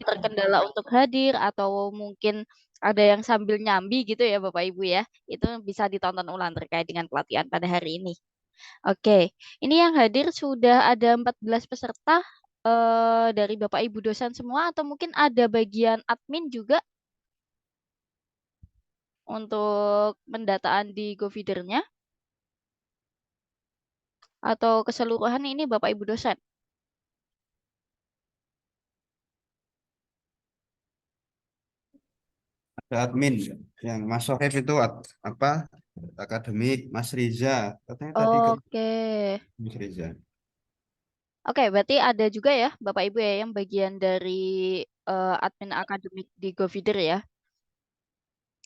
terkendala untuk hadir atau mungkin ada yang sambil nyambi gitu ya Bapak Ibu ya. Itu bisa ditonton ulang terkait dengan pelatihan pada hari ini. Oke, ini yang hadir sudah ada 14 peserta dari Bapak Ibu dosen semua atau mungkin ada bagian admin juga untuk pendataan di GoFeeder-nya atau keseluruhan ini Bapak Ibu dosen? Ada admin yang Mas Sohib itu apa akademik Mas Riza katanya tadi ke Oke. Mas Riza. Oke, berarti ada juga ya Bapak Ibu ya yang bagian dari admin akademik di GoFeeder ya.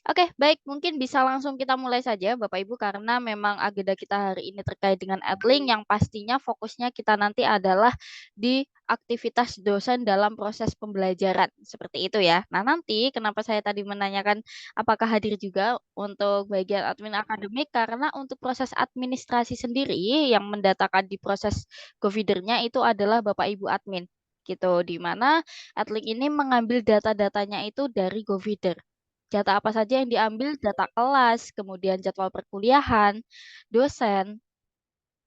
Oke, baik. Mungkin bisa langsung kita mulai saja, Bapak Ibu, karena memang agenda kita hari ini terkait dengan Edling yang pastinya fokusnya kita nanti adalah di aktivitas dosen dalam proses pembelajaran. Seperti itu ya. Nah, nanti kenapa saya tadi menanyakan apakah hadir juga untuk bagian admin akademik, karena untuk proses administrasi sendiri yang mendatakan di proses Govidernya itu adalah Bapak Ibu admin. Gitu, di mana Edling ini mengambil data-datanya itu dari Govider. Data apa saja yang diambil? Data kelas, kemudian jadwal perkuliahan, dosen,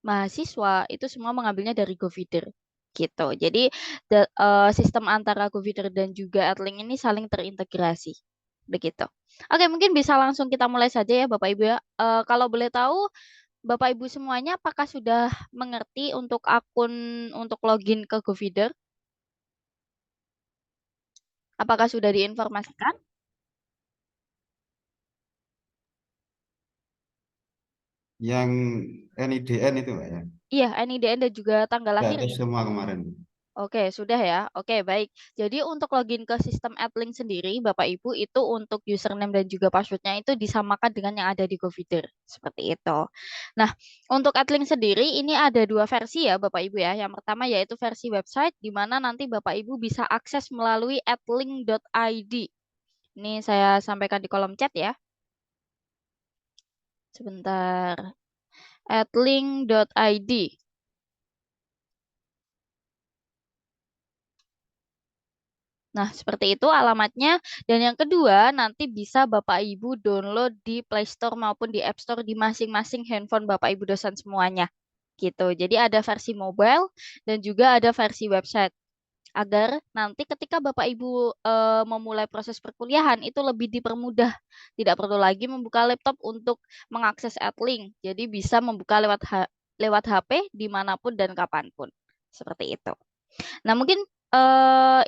mahasiswa, itu semua mengambilnya dari GoFeeder. Gitu. Jadi sistem antara GoFeeder dan juga Adlink ini saling terintegrasi. Begitu. Oke, mungkin bisa langsung kita mulai saja ya Bapak Ibu ya. Kalau boleh tahu, Bapak Ibu semuanya apakah sudah mengerti untuk akun untuk login ke GoFeeder? Apakah sudah diinformasikan? Yang NIDN itu Mbak ya. Iya, NIDN dan juga tanggal Ya, lahir tes ya. semua kemarin. Oke, sudah ya. Oke, baik. Jadi untuk login ke sistem AdLink sendiri, Bapak Ibu, itu untuk username dan juga passwordnya itu disamakan dengan yang ada di GoFeeder. Seperti itu. Nah, untuk AdLink sendiri, ini ada dua versi ya, Bapak Ibu ya. Yang pertama yaitu versi website, di mana nanti Bapak Ibu bisa akses melalui adlink.id. Ini saya sampaikan di kolom chat ya. Sebentar. Adlink.id. Nah, seperti itu alamatnya. Dan yang kedua, nanti bisa Bapak Ibu download di Play Store maupun di App Store di masing-masing handphone Bapak Ibu dosen semuanya. Gitu. Jadi ada versi mobile dan juga ada versi website. Agar nanti ketika Bapak Ibu memulai proses perkuliahan itu lebih dipermudah. Tidak perlu lagi membuka laptop untuk mengakses Adlink. Jadi bisa membuka lewat HP dimanapun dan kapanpun. Seperti itu. Nah, mungkin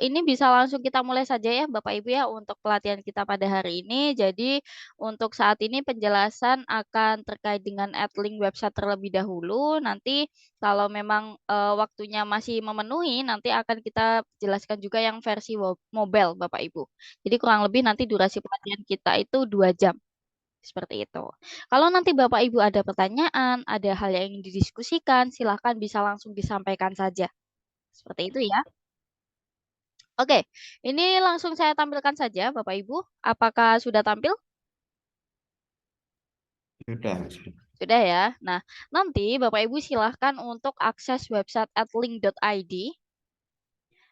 ini bisa langsung kita mulai saja ya Bapak Ibu ya untuk pelatihan kita pada hari ini. Jadi untuk saat ini penjelasan akan terkait dengan Adlink website terlebih dahulu. Nanti kalau memang waktunya masih memenuhi, nanti akan kita jelaskan juga yang versi mobile Bapak Ibu. Jadi kurang lebih nanti durasi pelatihan kita itu 2 jam. Seperti itu. Kalau nanti Bapak Ibu ada pertanyaan, ada hal yang ingin didiskusikan, silahkan bisa langsung disampaikan saja. Seperti itu ya. Oke, ini langsung saya tampilkan saja, Bapak Ibu. Apakah sudah tampil? Sudah. Sudah ya. Nah, nanti Bapak Ibu silahkan untuk akses website adlink.id.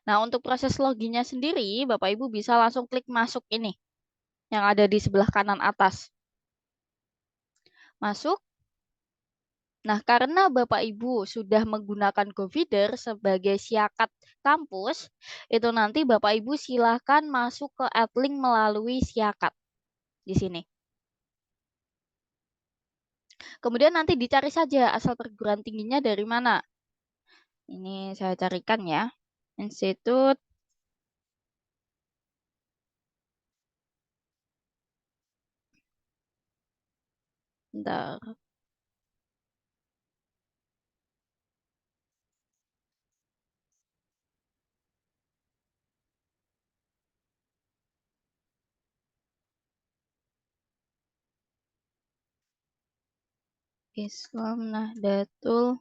Nah, untuk proses loginnya sendiri, Bapak Ibu bisa langsung klik masuk ini, yang ada di sebelah kanan atas. Masuk. Nah, karena Bapak Ibu sudah menggunakan GoFeeder sebagai siakat kampus, itu nanti Bapak Ibu silahkan masuk ke Adlink melalui siakat di sini. Kemudian nanti dicari saja asal perguruan tingginya dari mana. Ini saya carikan ya. Institut bentar, Islam Nahdlatul.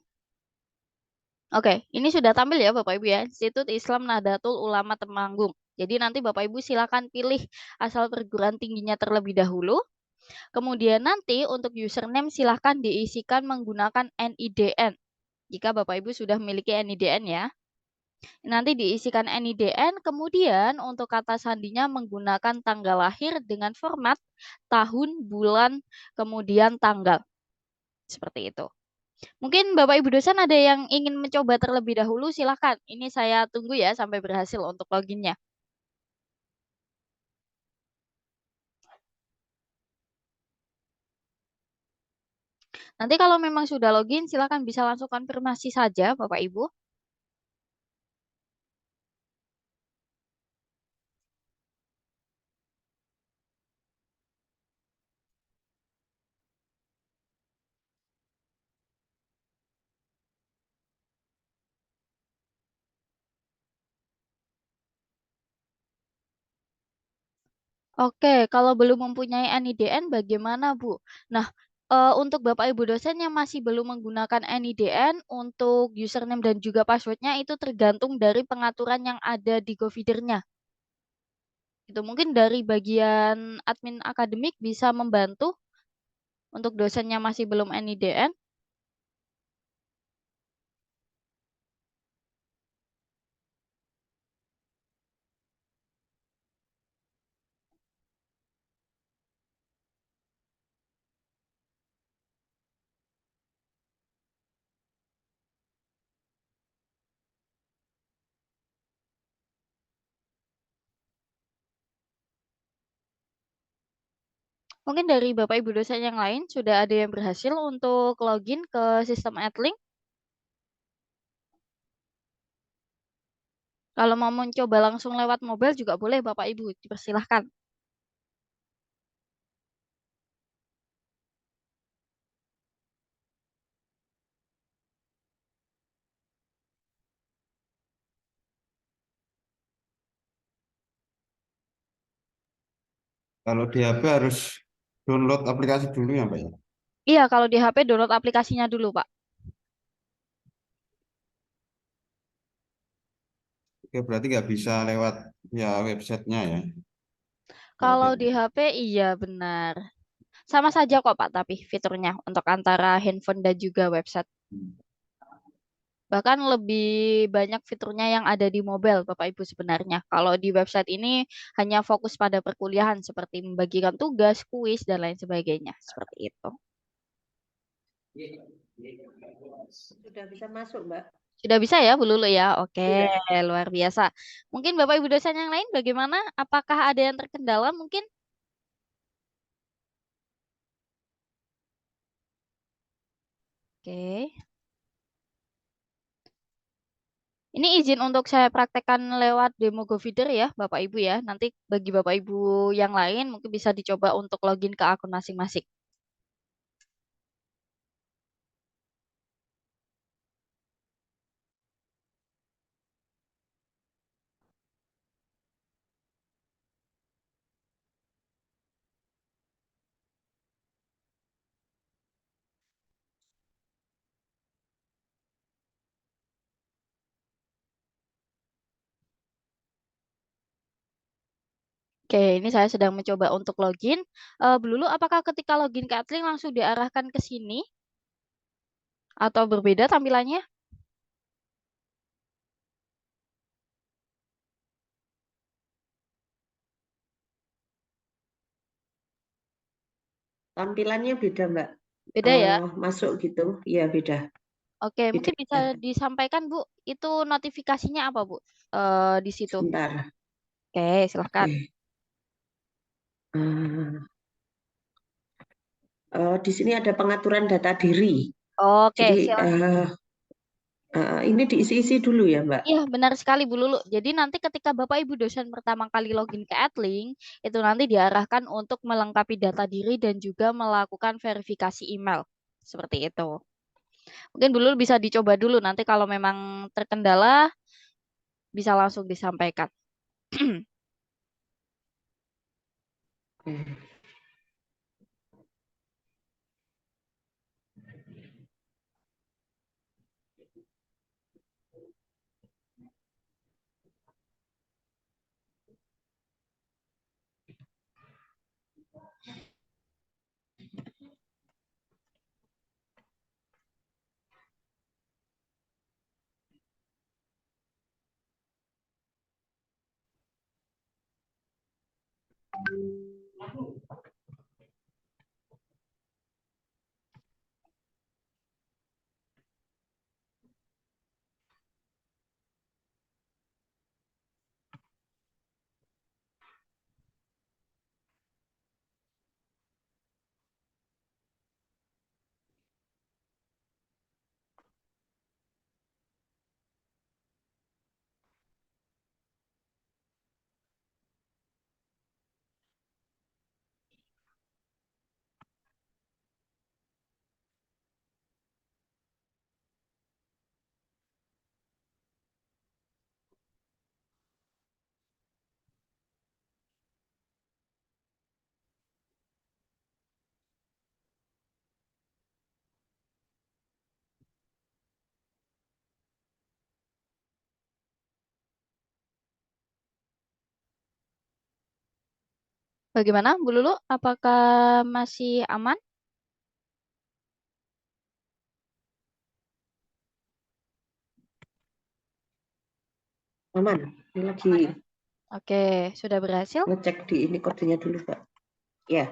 Oke, ini sudah tampil ya Bapak Ibu ya. Institut Islam Nahdlatul Ulama Temanggung. Jadi nanti Bapak Ibu silakan pilih asal perguruan tingginya terlebih dahulu. Kemudian nanti untuk username silahkan diisikan menggunakan NIDN. Jika Bapak Ibu sudah memiliki NIDN ya. Nanti diisikan NIDN, kemudian untuk kata sandinya menggunakan tanggal lahir dengan format tahun, bulan, kemudian tanggal. Seperti itu. Mungkin Bapak Ibu dosen ada yang ingin mencoba terlebih dahulu, silakan. Ini saya tunggu ya sampai berhasil untuk loginnya. Nanti kalau memang sudah login, silakan bisa langsung konfirmasi saja Bapak Ibu. Oke, kalau belum mempunyai NIDN bagaimana, Bu? Nah, untuk Bapak Ibu dosen yang masih belum menggunakan NIDN untuk username dan juga passwordnya itu tergantung dari pengaturan yang ada di GoFeeder-nya. Itu mungkin dari bagian admin akademik bisa membantu untuk dosen yang masih belum NIDN. Mungkin dari Bapak Ibu dosen yang lain sudah ada yang berhasil untuk login ke sistem Adlink. Kalau mau mencoba langsung lewat mobile juga boleh Bapak Ibu, dipersilahkan. Kalau di HP harus download aplikasi dulu ya, Mbak ya. Iya, kalau di HP download aplikasinya dulu, Pak. Oke, berarti nggak bisa lewat ya websitenya ya. Kalau di Kalau di HP iya benar. Sama saja kok Pak, tapi fiturnya untuk antara handphone dan juga website. Bahkan lebih banyak fiturnya yang ada di mobile, Bapak Ibu sebenarnya. Kalau di website ini hanya fokus pada perkuliahan seperti membagikan tugas, kuis, dan lain sebagainya. Seperti itu. Sudah bisa masuk, Mbak. Sudah bisa ya, Bu Lulu ya? Oke, Sudah. luar biasa. Mungkin Bapak Ibu dosen yang lain bagaimana? Apakah ada yang terkendala mungkin? Oke. Ini izin untuk saya praktekkan lewat demo GoFeeder ya, Bapak Ibu ya. Nanti bagi Bapak Ibu yang lain mungkin bisa dicoba untuk login ke akun masing-masing. Oke, ini saya sedang mencoba untuk login. Dulu, apakah ketika login ke Adlink langsung diarahkan ke sini atau berbeda tampilannya? Tampilannya beda, Mbak. Beda ya? Masuk gitu, iya beda. Oke, Beda. mungkin bisa disampaikan Bu, itu notifikasinya apa Bu? Di situ. Sebentar. Oke, silahkan. Oke. Eh, di sini ada pengaturan data diri. Oke, Jadi silahkan. ini diisi-isi dulu ya, Mbak. Iya, benar sekali Bu Lulu. Jadi nanti ketika Bapak Ibu dosen pertama kali login ke Adlink, itu nanti diarahkan untuk melengkapi data diri dan juga melakukan verifikasi email. Seperti itu. Mungkin Bu Lulu bisa dicoba dulu. Nanti kalau memang terkendala, bisa langsung disampaikan. Oke. Bagaimana, Bu Lulu? Apakah masih aman? Aman. Ini lagi Oke, sudah berhasil? ngecek di ini kodenya dulu, Pak. Ya,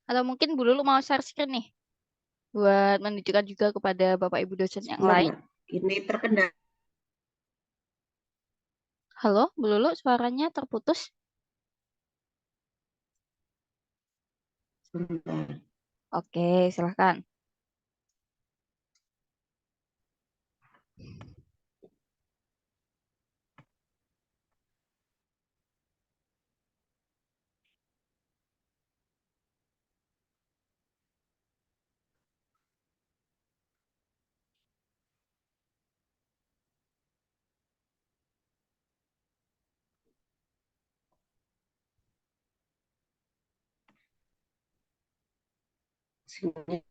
Atau mungkin Bu Lulu mau share screen nih, buat menunjukkan juga kepada Bapak Ibu dosen yang sebentar, lain. Mbak. Ini terkendala. Halo, Bu Lulu, suaranya terputus. Sebentar. Oke, silahkan. Sini.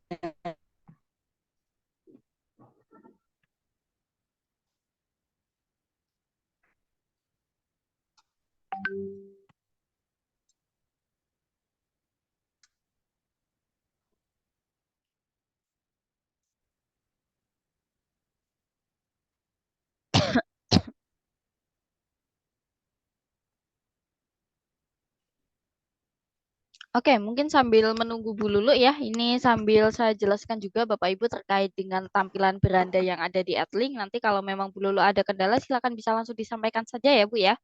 Oke, mungkin sambil menunggu Bu Lulu ya, ini sambil saya jelaskan juga Bapak Ibu terkait dengan tampilan beranda yang ada di Adlink. Nanti kalau memang Bu Lulu ada kendala, silakan bisa langsung disampaikan saja ya Bu ya.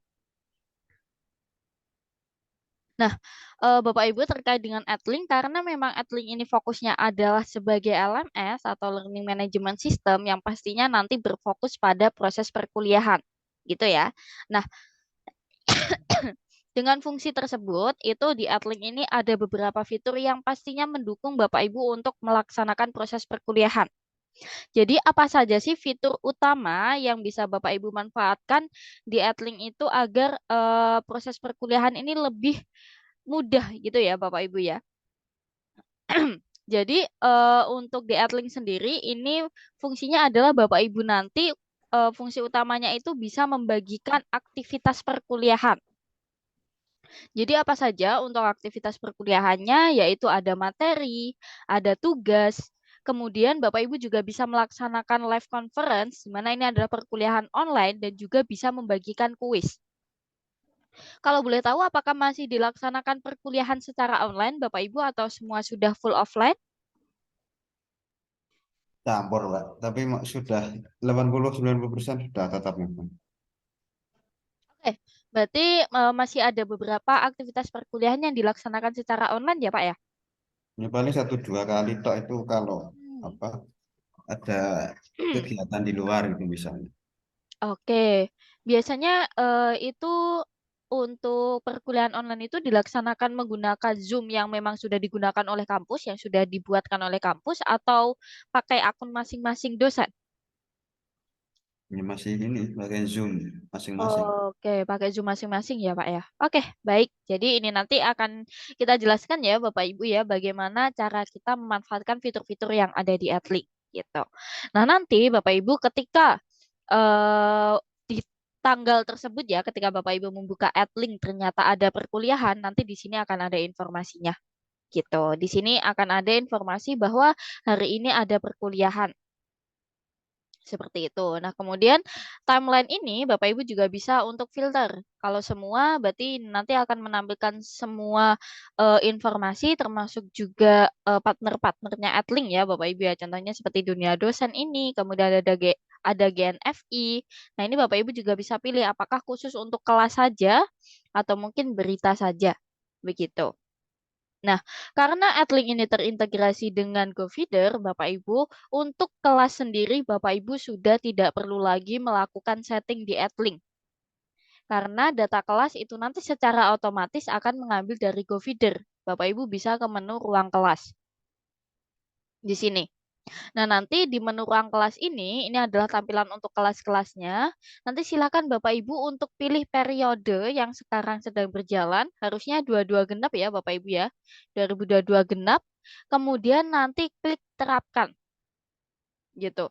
Nah, Bapak Ibu terkait dengan Adlink, karena memang Adlink ini fokusnya adalah sebagai LMS atau Learning Management System yang pastinya nanti berfokus pada proses perkuliahan, gitu ya. Nah, dengan fungsi tersebut, itu di Adlink ini ada beberapa fitur yang pastinya mendukung Bapak Ibu untuk melaksanakan proses perkuliahan. Jadi apa saja sih fitur utama yang bisa Bapak Ibu manfaatkan di Adlink itu agar proses perkuliahan ini lebih mudah gitu ya Bapak Ibu ya. Jadi untuk di Adlink sendiri ini fungsinya adalah Bapak Ibu nanti fungsi utamanya itu bisa membagikan aktivitas perkuliahan. Jadi apa saja untuk aktivitas perkuliahannya, yaitu ada materi, ada tugas, kemudian Bapak Ibu juga bisa melaksanakan live conference, di mana ini adalah perkuliahan online dan juga bisa membagikan kuis. Kalau boleh tahu, apakah masih dilaksanakan perkuliahan secara online, Bapak Ibu, atau semua sudah full offline? Campur, Pak. Tapi sudah 80-90% sudah tatap muka. Oke, berarti masih ada beberapa aktivitas perkuliahan yang dilaksanakan secara online ya, Pak ya? Ya paling 1-2 kali tok itu kalau Hmm. apa ada kegiatan di luar itu misalnya. Oke, biasanya itu untuk perkuliahan online itu dilaksanakan menggunakan Zoom yang memang sudah digunakan oleh kampus, yang sudah dibuatkan oleh kampus, atau pakai akun masing-masing dosen? Ini masih ini pakai Zoom masing-masing. Oke, pakai Zoom masing-masing ya, Pak ya. Oke, baik. Jadi ini nanti akan kita jelaskan ya, Bapak Ibu ya, bagaimana cara kita memanfaatkan fitur-fitur yang ada di Adlink gitu. Nah, nanti Bapak Ibu ketika eh di tanggal tersebut ya, ketika Bapak Ibu membuka Adlink ternyata ada perkuliahan, nanti di sini akan ada informasinya gitu. Di sini akan ada informasi bahwa hari ini ada perkuliahan. Seperti itu. Nah, kemudian timeline ini Bapak Ibu juga bisa untuk filter. Kalau semua berarti nanti akan menampilkan semua informasi termasuk juga partner-partnernya Adlink ya Bapak Ibu ya. Contohnya seperti dunia dosen ini, kemudian ada GNFI. Nah, ini Bapak Ibu juga bisa pilih apakah khusus untuk kelas saja atau mungkin berita saja. Begitu. Nah, karena Adlink ini terintegrasi dengan GoFeeder, Bapak Ibu, untuk kelas sendiri Bapak Ibu sudah tidak perlu lagi melakukan setting di Adlink. Karena data kelas itu nanti secara otomatis akan mengambil dari GoFeeder. Bapak Ibu bisa ke menu ruang kelas di sini. Nah, nanti di menu ruang kelas ini adalah tampilan untuk kelas-kelasnya. Nanti silakan Bapak Ibu untuk pilih periode yang sekarang sedang berjalan. Harusnya 22 genap ya Bapak Ibu ya. 2022 genap. Kemudian nanti klik terapkan. Gitu.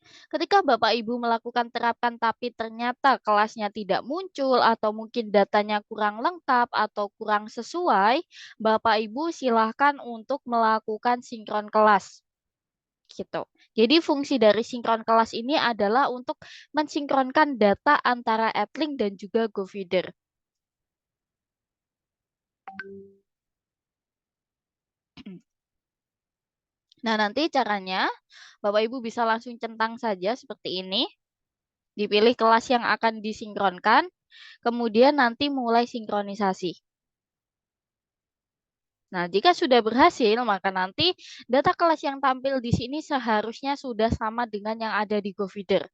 Ketika Bapak Ibu melakukan terapkan tapi ternyata kelasnya tidak muncul atau mungkin datanya kurang lengkap atau kurang sesuai, Bapak Ibu silahkan untuk melakukan sinkron kelas. Gitu. Jadi fungsi dari sinkron kelas ini adalah untuk mensinkronkan data antara Adlink dan juga GoFeeder. Nah, nanti caranya Bapak Ibu bisa langsung centang saja seperti ini. Dipilih kelas yang akan disinkronkan, kemudian nanti mulai sinkronisasi. Nah, jika sudah berhasil, maka nanti data kelas yang tampil di sini seharusnya sudah sama dengan yang ada di GoFeeder.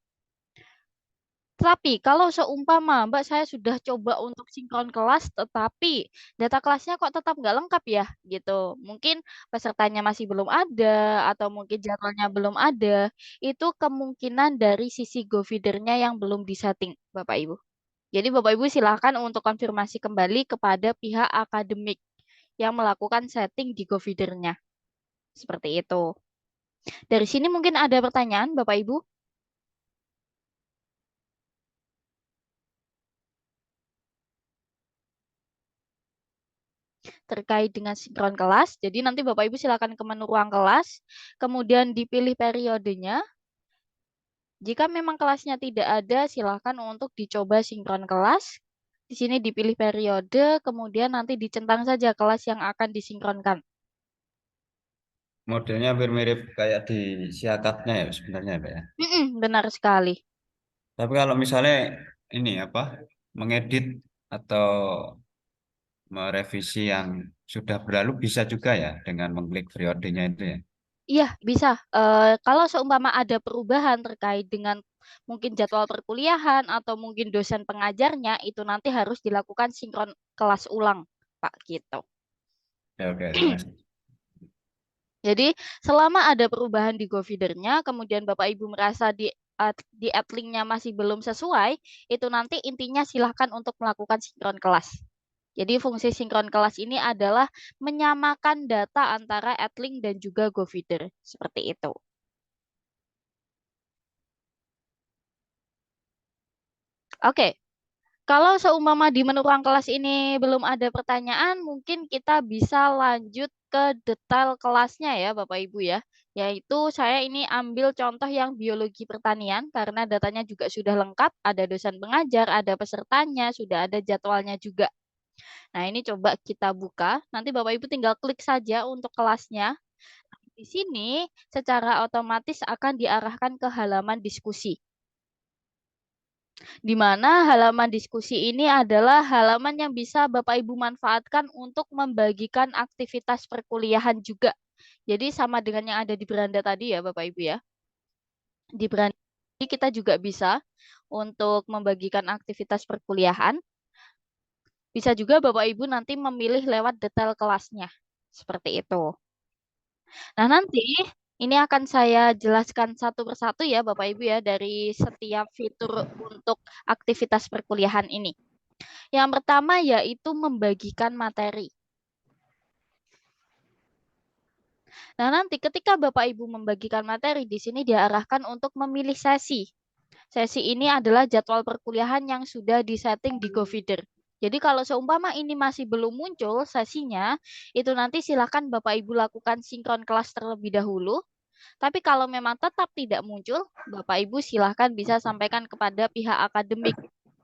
Tapi kalau seumpama Mbak saya sudah coba untuk sinkron kelas, tetapi data kelasnya kok tetap nggak lengkap ya, gitu. Mungkin pesertanya masih belum ada, atau mungkin jadwalnya belum ada, itu kemungkinan dari sisi GoFeeder-nya yang belum disetting, Bapak Ibu. Jadi Bapak Ibu silakan untuk konfirmasi kembali kepada pihak akademik yang melakukan setting di GoFeeder-nya. Seperti itu. Dari sini mungkin ada pertanyaan, Bapak Ibu? Terkait dengan sinkron kelas. Jadi nanti Bapak Ibu silakan ke menu ruang kelas, kemudian dipilih periodenya. Jika memang kelasnya tidak ada, silakan untuk dicoba sinkron kelas. Di sini dipilih periode, kemudian nanti dicentang saja kelas yang akan disinkronkan. Modelnya hampir mirip kayak di siakapnya ya sebenarnya Pak ya. Benar sekali. Tapi kalau misalnya ini apa mengedit atau merevisi yang sudah berlalu bisa juga ya dengan mengklik periodenya itu ya. Iya, bisa. Kalau seumpama ada perubahan terkait dengan mungkin jadwal perkuliahan atau mungkin dosen pengajarnya, itu nanti harus dilakukan sinkron kelas ulang, Pak, gitu. Ya, oke, terima kasih. Jadi selama ada perubahan di GoFeeder-nya, kemudian Bapak Ibu merasa di Adlink-nya masih belum sesuai, itu nanti intinya silahkan untuk melakukan sinkron kelas. Jadi fungsi sinkron kelas ini adalah menyamakan data antara Adlink dan juga GoFeeder. Seperti itu. Oke, kalau seumpama di menu ruang kelas ini belum ada pertanyaan, mungkin kita bisa lanjut ke detail kelasnya ya Bapak Ibu ya. Yaitu saya ini ambil contoh yang biologi pertanian karena datanya juga sudah lengkap, ada dosen pengajar, ada pesertanya, sudah ada jadwalnya juga. Nah, ini coba kita buka. Nanti Bapak Ibu tinggal klik saja untuk kelasnya. Di sini secara otomatis akan diarahkan ke halaman diskusi. Di mana halaman diskusi ini adalah halaman yang bisa Bapak Ibu manfaatkan untuk membagikan aktivitas perkuliahan juga. Jadi sama dengan yang ada di beranda tadi ya Bapak Ibu ya. Di beranda kita juga bisa untuk membagikan aktivitas perkuliahan. Bisa juga Bapak Ibu nanti memilih lewat detail kelasnya. Seperti itu. Nah, nanti ini akan saya jelaskan satu persatu ya Bapak Ibu ya dari setiap fitur untuk aktivitas perkuliahan ini. Yang pertama yaitu membagikan materi. Nah, nanti ketika Bapak Ibu membagikan materi di sini diarahkan untuk memilih sesi. Sesi ini adalah jadwal perkuliahan yang sudah disetting di GoFeeder. Jadi kalau seumpama ini masih belum muncul sesinya, itu nanti silakan Bapak Ibu lakukan sinkron kelas terlebih dahulu. Tapi kalau memang tetap tidak muncul, Bapak Ibu silakan bisa sampaikan kepada pihak akademik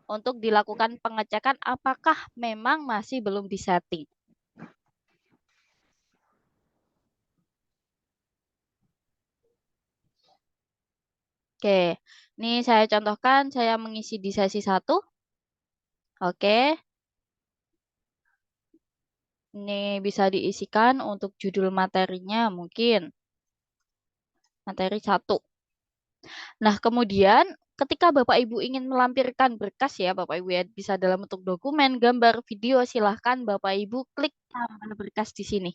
untuk dilakukan pengecekan apakah memang masih belum disetting. Oke, ini saya contohkan, saya mengisi di sesi 1. Oke, ini bisa diisikan untuk judul materinya mungkin. Materi 1. Nah, kemudian ketika Bapak Ibu ingin melampirkan berkas ya, Bapak Ibu ya, bisa dalam bentuk dokumen, gambar, video, silahkan Bapak Ibu klik tambah berkas di sini.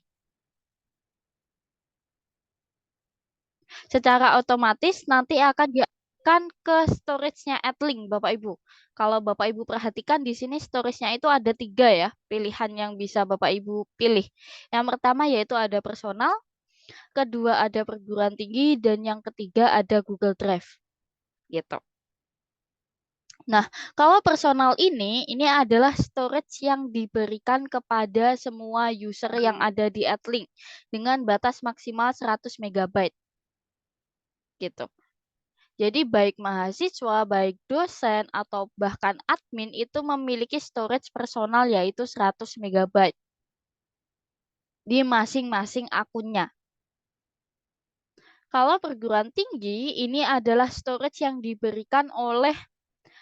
Secara otomatis nanti akan diarahkan ke storage-nya Adlink, Bapak Ibu. Kalau Bapak Ibu perhatikan di sini storage-nya itu ada 3 ya, pilihan yang bisa Bapak Ibu pilih. Yang pertama yaitu ada personal, kedua ada perguruan tinggi, dan yang ketiga ada Google Drive. Gitu. Nah, kalau personal ini adalah storage yang diberikan kepada semua user yang ada di Adlink dengan batas maksimal 100 MB. Gitu. Jadi baik mahasiswa, baik dosen, atau bahkan admin itu memiliki storage personal yaitu 100 MB di masing-masing akunnya. Kalau perguruan tinggi, ini adalah storage yang diberikan oleh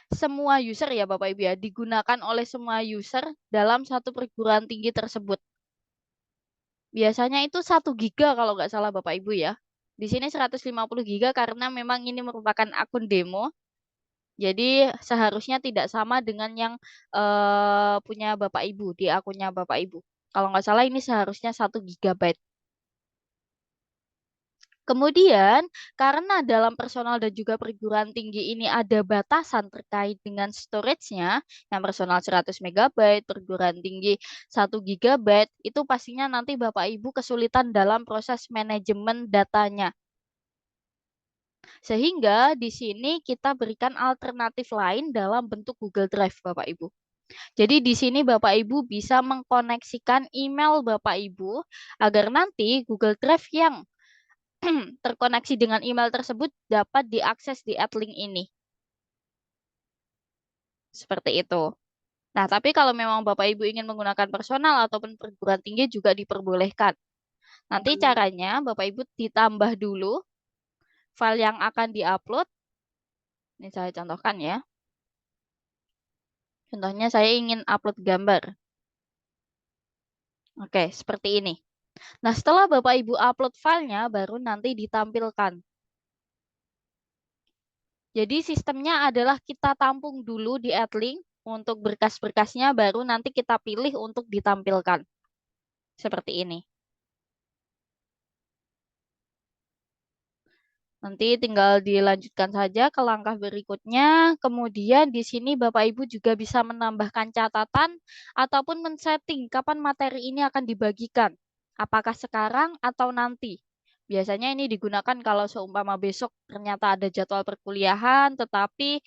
semua user ya Bapak Ibu ya, digunakan oleh semua user dalam satu perguruan tinggi tersebut. Biasanya itu 1 giga kalau nggak salah Bapak Ibu ya. Di sini 150 giga karena memang ini merupakan akun demo. Jadi seharusnya tidak sama dengan yang punya Bapak Ibu, di akunnya Bapak Ibu. Kalau nggak salah ini seharusnya 1 GB. Kemudian, karena dalam personal dan juga perguruan tinggi ini ada batasan terkait dengan storage-nya, yang personal 100 MB, perguruan tinggi 1 GB, itu pastinya nanti Bapak Ibu kesulitan dalam proses manajemen datanya. Sehingga di sini kita berikan alternatif lain dalam bentuk Google Drive, Bapak Ibu. Jadi di sini Bapak Ibu bisa mengkoneksikan email Bapak Ibu agar nanti Google Drive yang terkoneksi dengan email tersebut dapat diakses di Adlink ini. Seperti itu. Nah, tapi kalau memang Bapak Ibu ingin menggunakan personal ataupun perguruan tinggi juga diperbolehkan. Nanti caranya Bapak Ibu ditambah dulu file yang akan diupload. Ini saya contohkan ya. Contohnya saya ingin upload gambar. Oke, seperti ini. Nah, setelah Bapak Ibu upload filenya, baru nanti ditampilkan. Jadi sistemnya adalah kita tampung dulu di Adlink untuk berkas-berkasnya, baru nanti kita pilih untuk ditampilkan. Seperti ini. Nanti tinggal dilanjutkan saja ke langkah berikutnya. Kemudian di sini Bapak Ibu juga bisa menambahkan catatan ataupun men-setting kapan materi ini akan dibagikan. Apakah sekarang atau nanti. Biasanya ini digunakan kalau seumpama besok ternyata ada jadwal perkuliahan, tetapi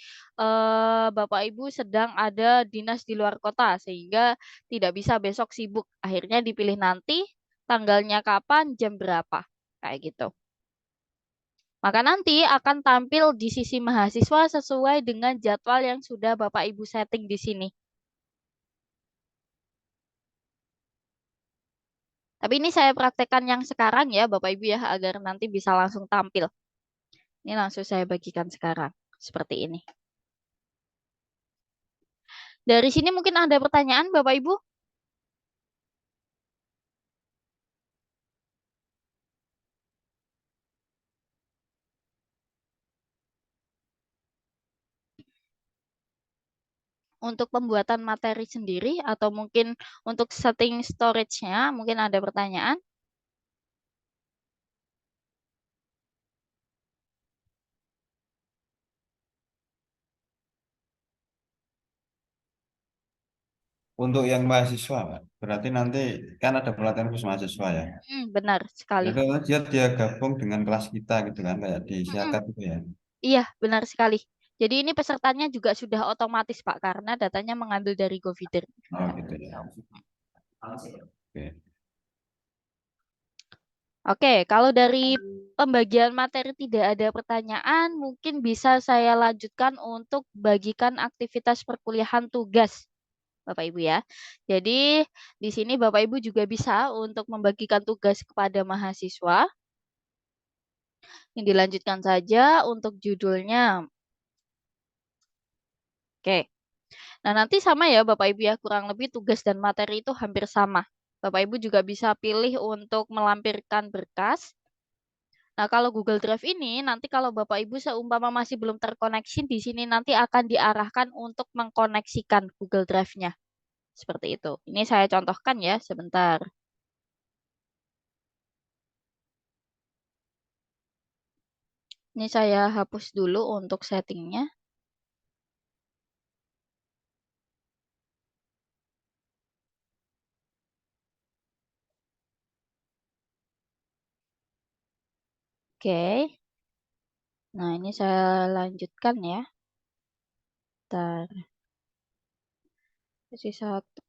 Bapak Ibu sedang ada dinas di luar kota sehingga tidak bisa besok sibuk. Akhirnya dipilih nanti. tanggalnya kapan, jam berapa, kayak gitu. Maka nanti akan tampil di sisi mahasiswa sesuai dengan jadwal yang sudah Bapak Ibu setting di sini. Tapi ini saya praktekkan yang sekarang ya Bapak Ibu ya, agar nanti bisa langsung tampil. Ini langsung saya bagikan sekarang, seperti ini. Dari sini mungkin ada pertanyaan Bapak Ibu? Untuk pembuatan materi sendiri atau mungkin untuk setting storage-nya, mungkin ada pertanyaan? Untuk yang mahasiswa, Pak, berarti nanti kan ada pelatihan khusus mahasiswa ya. Benar sekali. Itu dia gabung dengan kelas kita gitu kan, kayak di Mm-mm. Siakat gitu ya. Iya, benar sekali. Jadi ini pesertanya juga sudah otomatis Pak, karena datanya mengambil dari GoFeeder. Oh gitu ya. Oke. Oke, kalau dari pembagian materi tidak ada pertanyaan, mungkin bisa saya lanjutkan untuk bagikan aktivitas perkuliahan tugas, Bapak Ibu ya. Jadi di sini Bapak Ibu juga bisa untuk membagikan tugas kepada mahasiswa. Yang dilanjutkan saja untuk judulnya. Oke. Nah, nanti sama ya Bapak Ibu ya, kurang lebih tugas dan materi itu hampir sama. Bapak Ibu juga bisa pilih untuk melampirkan berkas. Nah, kalau Google Drive ini nanti kalau Bapak Ibu seumpama masih belum terkoneksi di sini nanti akan diarahkan untuk mengkoneksikan Google Drive-nya. Seperti itu. Ini saya contohkan ya sebentar. Ini saya hapus dulu untuk settingnya. Oke. Nah, ini saya lanjutkan ya. Bentar. Sesi satu.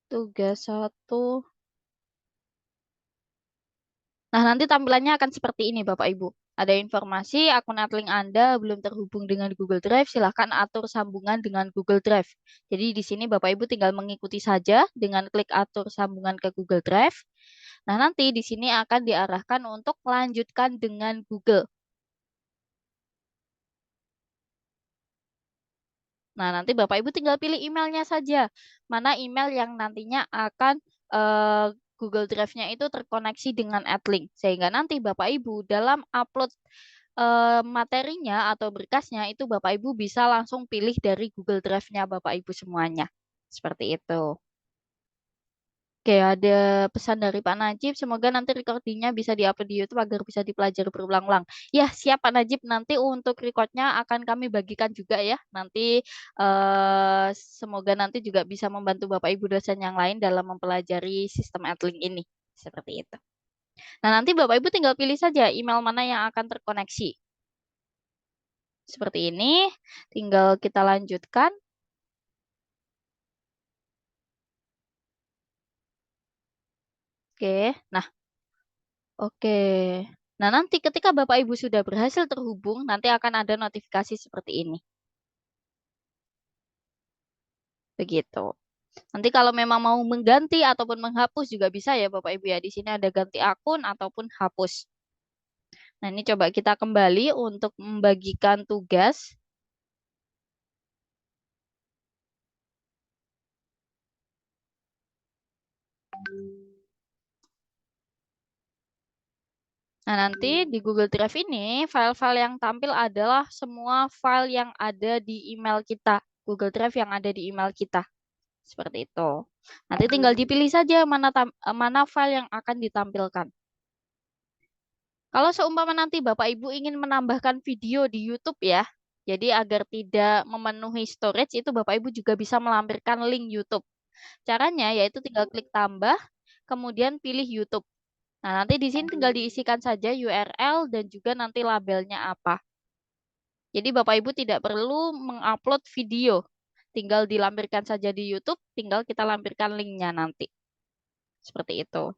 Tugas satu. Nah, nanti tampilannya akan seperti ini, Bapak Ibu. Ada informasi akun AdLink Anda belum terhubung dengan Google Drive, silahkan atur sambungan dengan Google Drive. Jadi di sini Bapak Ibu tinggal mengikuti saja dengan klik atur sambungan ke Google Drive. Nah, nanti di sini akan diarahkan untuk melanjutkan dengan Google. Nah, nanti Bapak Ibu tinggal pilih emailnya saja. Mana email yang nantinya akan Google Drive-nya itu terkoneksi dengan AdLink. Sehingga nanti Bapak Ibu dalam upload materinya atau berkasnya itu Bapak Ibu bisa langsung pilih dari Google Drive-nya Bapak Ibu semuanya. Seperti itu. Oke, ada pesan dari Pak Najib. Semoga nanti recordingnya bisa diupload di YouTube agar bisa dipelajari berulang-ulang. Ya, siap Pak Najib. Nanti untuk recordnya akan kami bagikan juga ya. Nanti semoga nanti juga bisa membantu Bapak Ibu dosen yang lain dalam mempelajari sistem AdLink ini. Seperti itu. Nah, nanti Bapak Ibu tinggal pilih saja email mana yang akan terkoneksi. Seperti ini. Tinggal kita lanjutkan. Oke, nah, oke. Nah, nanti ketika Bapak Ibu sudah berhasil terhubung, nanti akan ada notifikasi seperti ini. Begitu. Nanti kalau memang mau mengganti ataupun menghapus juga bisa ya Bapak Ibu ya. Di sini ada ganti akun ataupun hapus. Nah, ini coba kita kembali untuk membagikan tugas. Nah, nanti di Google Drive ini, file-file yang tampil adalah semua file yang ada di email kita. Google Drive yang ada di email kita. Seperti itu. Nanti tinggal dipilih saja mana file yang akan ditampilkan. Kalau seumpama nanti Bapak Ibu ingin menambahkan video di YouTube ya, jadi agar tidak memenuhi storage itu Bapak Ibu juga bisa melampirkan link YouTube. Caranya yaitu tinggal klik tambah, kemudian pilih YouTube. Nah, nanti di sini tinggal diisikan saja URL dan juga nanti labelnya apa. Jadi Bapak Ibu tidak perlu mengupload video. Tinggal dilampirkan saja di YouTube, tinggal kita lampirkan linknya nanti. Seperti itu.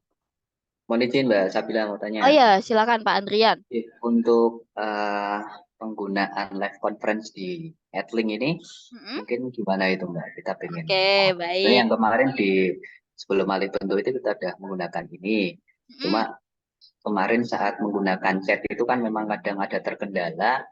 Mohon izin Mbak Sabila mau tanya. Oh ya, silakan Pak Andrian. Untuk penggunaan live conference di Adlink ini, Mm-mm. mungkin gimana itu Mbak? Kita pengen. Oke, Sebenarnya baik. yang kemarin sebelum alih bentuk itu kita sudah menggunakan ini. Cuma Mm-mm. kemarin saat menggunakan chat itu kan memang kadang ada terkendala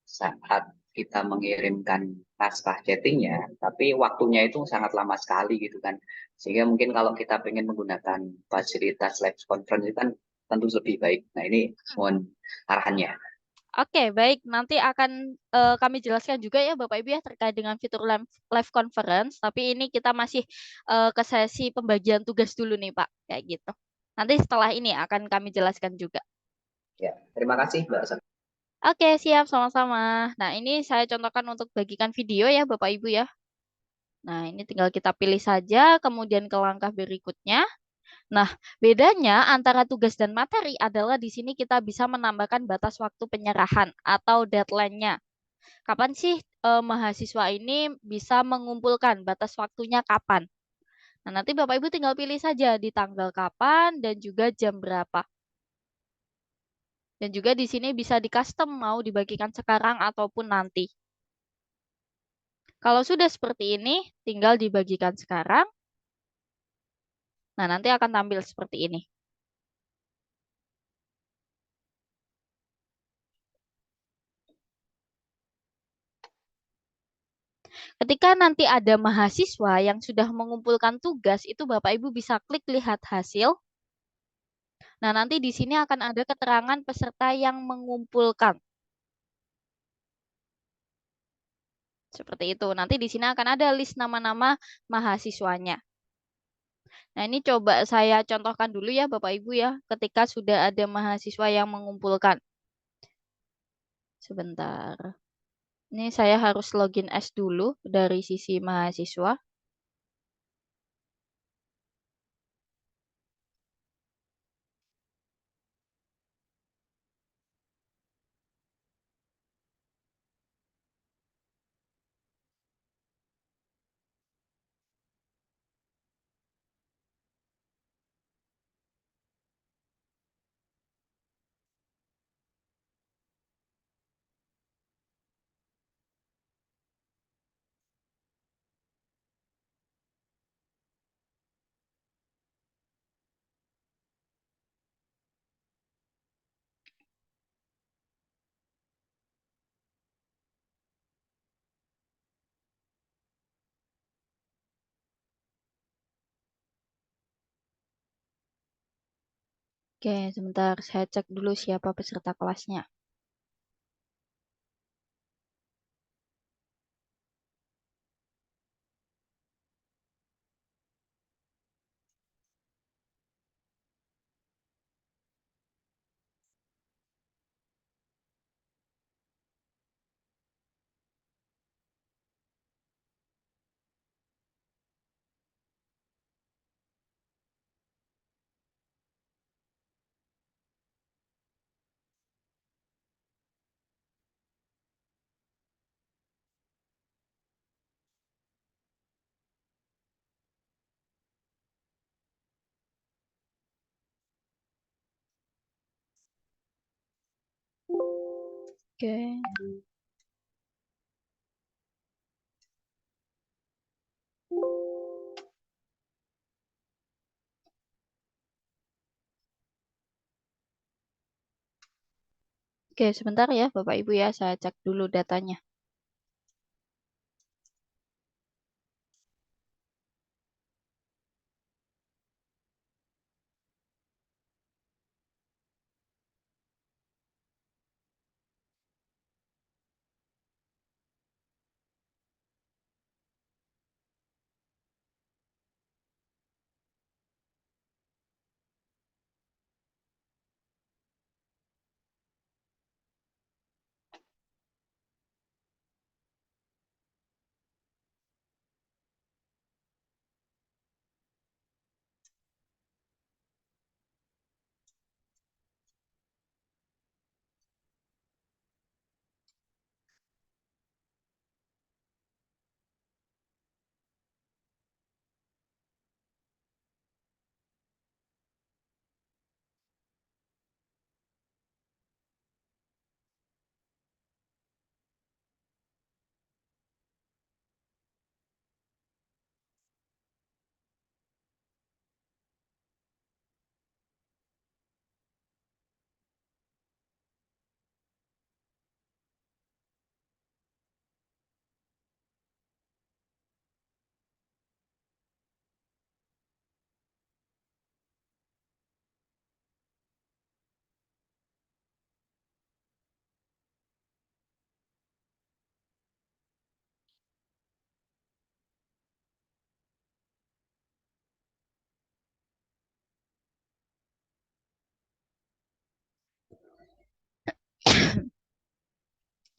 saat kita mengirimkan naskah chattingnya, tapi waktunya itu sangat lama sekali gitu kan. Sehingga mungkin kalau kita pengen menggunakan fasilitas live conference itu kan tentu lebih baik. Nah ini mohon arahannya. Oke, baik. Nanti akan kami jelaskan juga ya Bapak Ibu ya terkait dengan fitur live conference. Tapi ini kita masih ke sesi pembagian tugas dulu nih Pak, kayak gitu. Nanti setelah ini akan kami jelaskan juga. Ya, terima kasih Mbak Sabila. Oke, siap sama-sama. Nah, ini saya contohkan untuk bagikan video ya Bapak Ibu ya. Nah, ini tinggal kita pilih saja, kemudian ke langkah berikutnya. Nah, bedanya antara tugas dan materi adalah di sini kita bisa menambahkan batas waktu penyerahan atau deadline-nya. Kapan sih mahasiswa ini bisa mengumpulkan batas waktunya kapan? Nah, nanti Bapak Ibu tinggal pilih saja di tanggal kapan dan juga jam berapa. Dan juga di sini bisa di custom mau dibagikan sekarang ataupun nanti. Kalau sudah seperti ini, tinggal dibagikan sekarang. Nah, nanti akan tampil seperti ini. Ketika nanti ada mahasiswa yang sudah mengumpulkan tugas, itu Bapak Ibu bisa klik lihat hasil. Nah, nanti di sini akan ada keterangan peserta yang mengumpulkan. Seperti itu. Nanti di sini akan ada list nama-nama mahasiswanya. Nah, ini coba saya contohkan dulu ya Bapak Ibu ya, ketika sudah ada mahasiswa yang mengumpulkan. Sebentar. Ini saya harus login S dulu dari sisi mahasiswa. Oke, sebentar saya cek dulu siapa peserta kelasnya. Oke. Oke, sebentar ya Bapak Ibu ya, saya cek dulu datanya.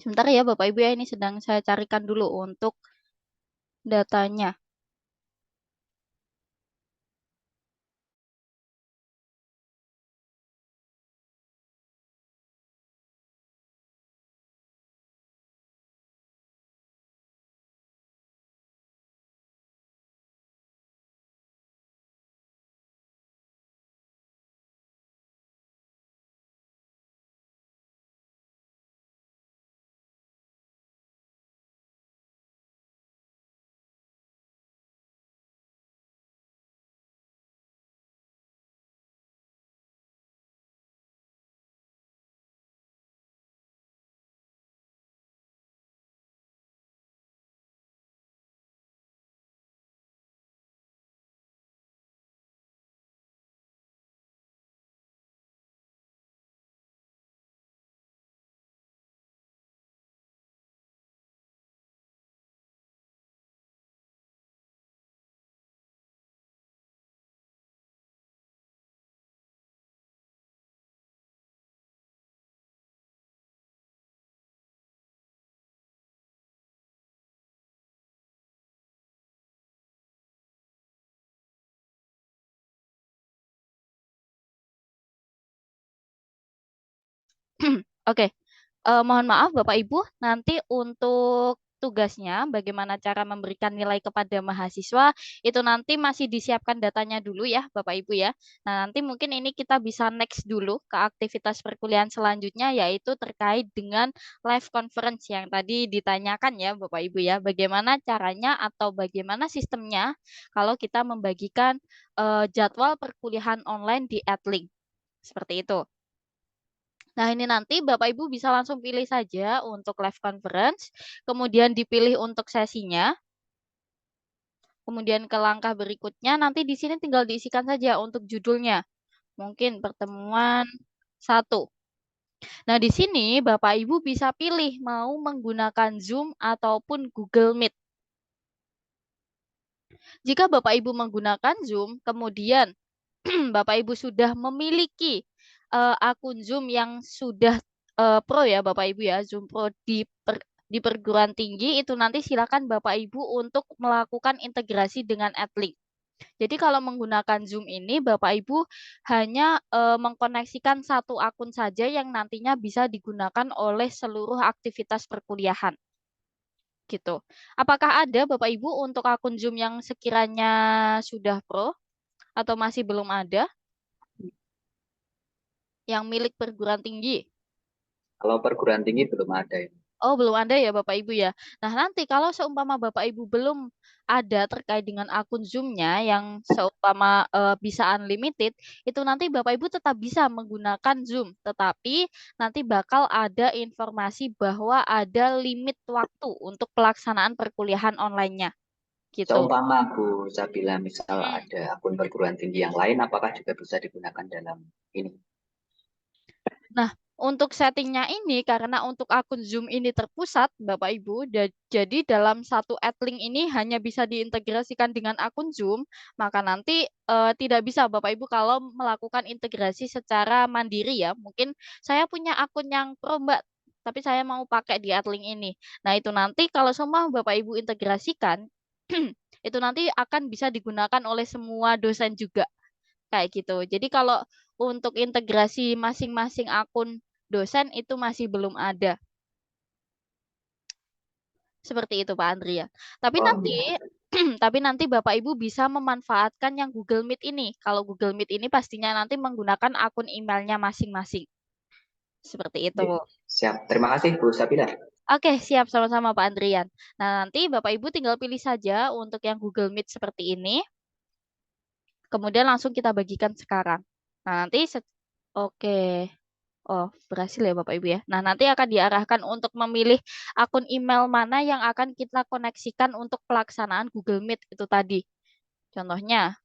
Sebentar ya Bapak Ibu ya, ini sedang saya carikan dulu untuk datanya. Oke, mohon maaf Bapak Ibu, nanti untuk tugasnya bagaimana cara memberikan nilai kepada mahasiswa itu nanti masih disiapkan datanya dulu ya Bapak Ibu ya. Nah, nanti mungkin ini kita bisa next dulu ke aktivitas perkuliahan selanjutnya yaitu terkait dengan live conference yang tadi ditanyakan ya Bapak Ibu ya. Bagaimana caranya atau bagaimana sistemnya kalau kita membagikan jadwal perkuliahan online di Adlink. Seperti itu. Nah, ini nanti Bapak Ibu bisa langsung pilih saja untuk live conference, kemudian dipilih untuk sesinya, kemudian ke langkah berikutnya nanti di sini tinggal diisikan saja untuk judulnya. Mungkin pertemuan satu. Nah, di sini Bapak Ibu bisa pilih mau menggunakan Zoom ataupun Google Meet. Jika Bapak Ibu menggunakan Zoom, kemudian Bapak Ibu sudah memiliki akun Zoom yang sudah pro ya Bapak Ibu ya, Zoom Pro di perguruan tinggi itu nanti silakan Bapak Ibu untuk melakukan integrasi dengan Adlink. Jadi kalau menggunakan Zoom ini Bapak Ibu hanya mengkoneksikan satu akun saja yang nantinya bisa digunakan oleh seluruh aktivitas perkuliahan gitu. Apakah ada Bapak Ibu untuk akun Zoom yang sekiranya sudah pro atau masih belum ada yang milik perguruan tinggi? Kalau perguruan tinggi belum ada ya. Oh, belum ada ya Bapak Ibu ya. Nah, nanti kalau seumpama Bapak Ibu belum ada terkait dengan akun Zoom-nya yang seumpama bisa unlimited, itu nanti Bapak Ibu tetap bisa menggunakan Zoom, tetapi nanti bakal ada informasi bahwa ada limit waktu untuk pelaksanaan perkuliahan online-nya gitu. Seumpama Bu Sabila misal Hmm. ada akun perguruan tinggi yang lain, apakah juga bisa digunakan dalam ini? Nah, untuk settingnya ini, karena untuk akun Zoom ini terpusat, Bapak Ibu, jadi dalam satu adlink ini hanya bisa diintegrasikan dengan akun Zoom, maka nanti tidak bisa Bapak Ibu kalau melakukan integrasi secara mandiri ya. Mungkin saya punya akun yang pro Mbak, tapi saya mau pakai di adlink ini. Nah, itu nanti kalau semua Bapak Ibu integrasikan, itu nanti akan bisa digunakan oleh semua dosen juga kayak gitu. Jadi kalau untuk integrasi masing-masing akun dosen itu masih belum ada. Seperti itu Pak Andrea. Tapi Oh nanti iya. tapi nanti Bapak Ibu bisa memanfaatkan yang Google Meet ini. Kalau Google Meet ini pastinya nanti menggunakan akun emailnya masing-masing. Seperti itu. Oke, siap. Terima kasih Bu Sabila. Oke, siap sama-sama Pak Andrian. Nah, nanti Bapak Ibu tinggal pilih saja untuk yang Google Meet seperti ini. Kemudian langsung kita bagikan sekarang. Nah, oke. Oh, berhasil ya Bapak Ibu ya. Nah, nanti akan diarahkan untuk memilih akun email mana yang akan kita koneksikan untuk pelaksanaan Google Meet itu tadi. Contohnya,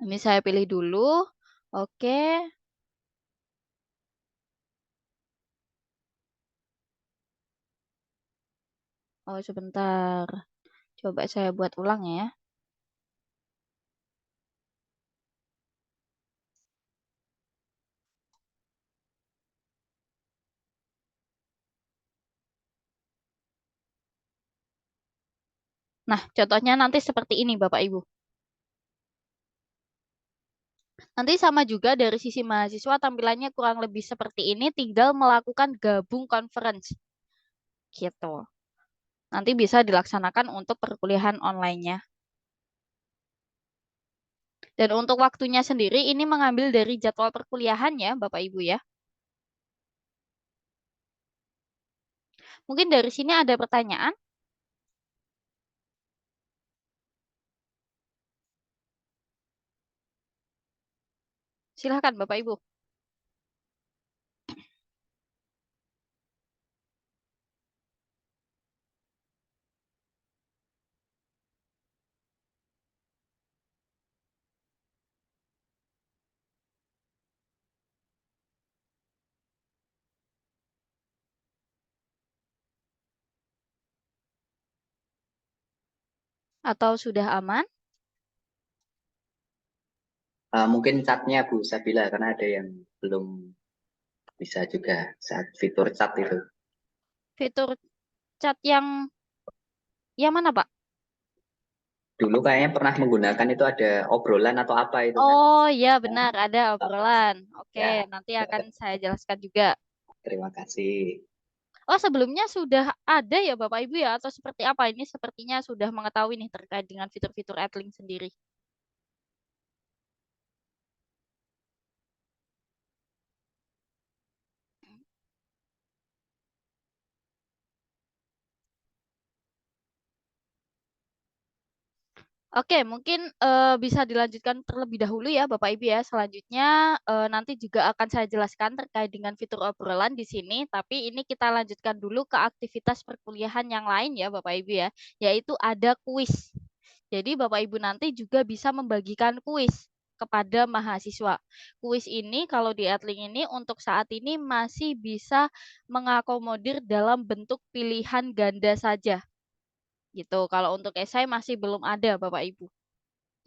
ini saya pilih dulu. Oke. Oh, sebentar. Coba saya buat ulang ya. Nah, contohnya nanti seperti ini Bapak Ibu. Nanti sama juga dari sisi mahasiswa tampilannya kurang lebih seperti ini, tinggal melakukan gabung conference gitu. Nanti bisa dilaksanakan untuk perkuliahan online-nya. Dan untuk waktunya sendiri ini mengambil dari jadwal perkuliahan ya Bapak Ibu ya. Mungkin dari sini ada pertanyaan? Silahkan Bapak Ibu. Atau sudah aman? Mungkin chatnya Bu Sabila karena ada yang belum bisa juga saat fitur chat itu. Fitur chat yang mana Pak? Dulu kayaknya pernah menggunakan itu ada obrolan atau apa itu kan. Oh ya benar ada obrolan. Oke, Ya, nanti akan saya jelaskan juga. terima kasih. Oh sebelumnya sudah ada ya Bapak Ibu ya atau seperti apa? Ini sepertinya sudah mengetahui nih terkait dengan fitur-fitur Adlink sendiri. Oke, mungkin bisa dilanjutkan terlebih dahulu ya Bapak Ibu ya. Selanjutnya nanti juga akan saya jelaskan terkait dengan fitur obrolan di sini, tapi ini kita lanjutkan dulu ke aktivitas perkuliahan yang lain ya Bapak Ibu ya, yaitu ada kuis. Jadi Bapak Ibu nanti juga bisa membagikan kuis kepada mahasiswa. Kuis ini kalau di Adlink ini untuk saat ini masih bisa mengakomodir dalam bentuk pilihan ganda saja gitu. Kalau untuk esai masih belum ada Bapak Ibu.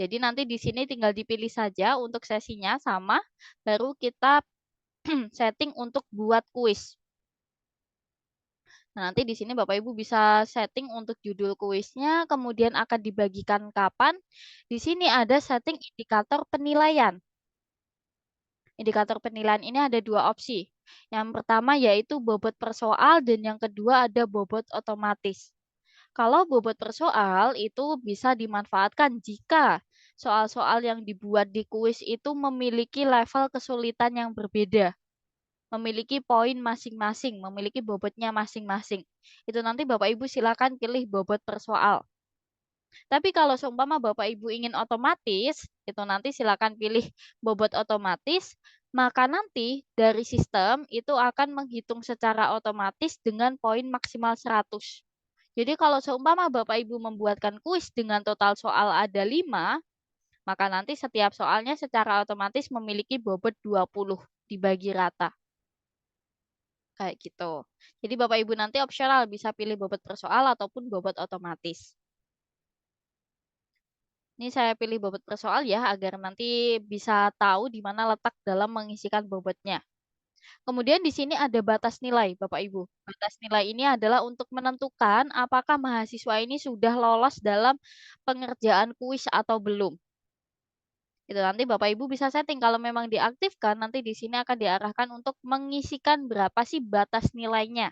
Jadi nanti di sini tinggal dipilih saja untuk sesinya sama, baru kita setting untuk buat kuis. Nah, nanti di sini Bapak Ibu bisa setting untuk judul kuisnya, kemudian akan dibagikan kapan. Di sini ada setting indikator penilaian. Indikator penilaian ini ada dua opsi. Yang pertama yaitu bobot per soal dan yang kedua ada bobot otomatis. Kalau bobot per soal itu bisa dimanfaatkan jika soal-soal yang dibuat di kuis itu memiliki level kesulitan yang berbeda, memiliki poin masing-masing, memiliki bobotnya masing-masing. Itu nanti Bapak Ibu silakan pilih bobot per soal. Tapi kalau seumpama Bapak Ibu ingin otomatis, itu nanti silakan pilih bobot otomatis, maka nanti dari sistem itu akan menghitung secara otomatis dengan poin maksimal 100. Jadi kalau seumpama Bapak Ibu membuatkan kuis dengan total soal ada 5, maka nanti setiap soalnya secara otomatis memiliki bobot 20 dibagi rata. Kayak gitu. Jadi Bapak Ibu nanti opsional bisa pilih bobot per soal ataupun bobot otomatis. Ini saya pilih bobot per soal ya agar nanti bisa tahu di mana letak dalam mengisikan bobotnya. Kemudian di sini ada batas nilai, Bapak Ibu. Batas nilai ini adalah untuk menentukan apakah mahasiswa ini sudah lolos dalam pengerjaan kuis atau belum. Itu nanti Bapak Ibu bisa setting kalau memang diaktifkan, nanti di sini akan diarahkan untuk mengisikan berapa sih batas nilainya.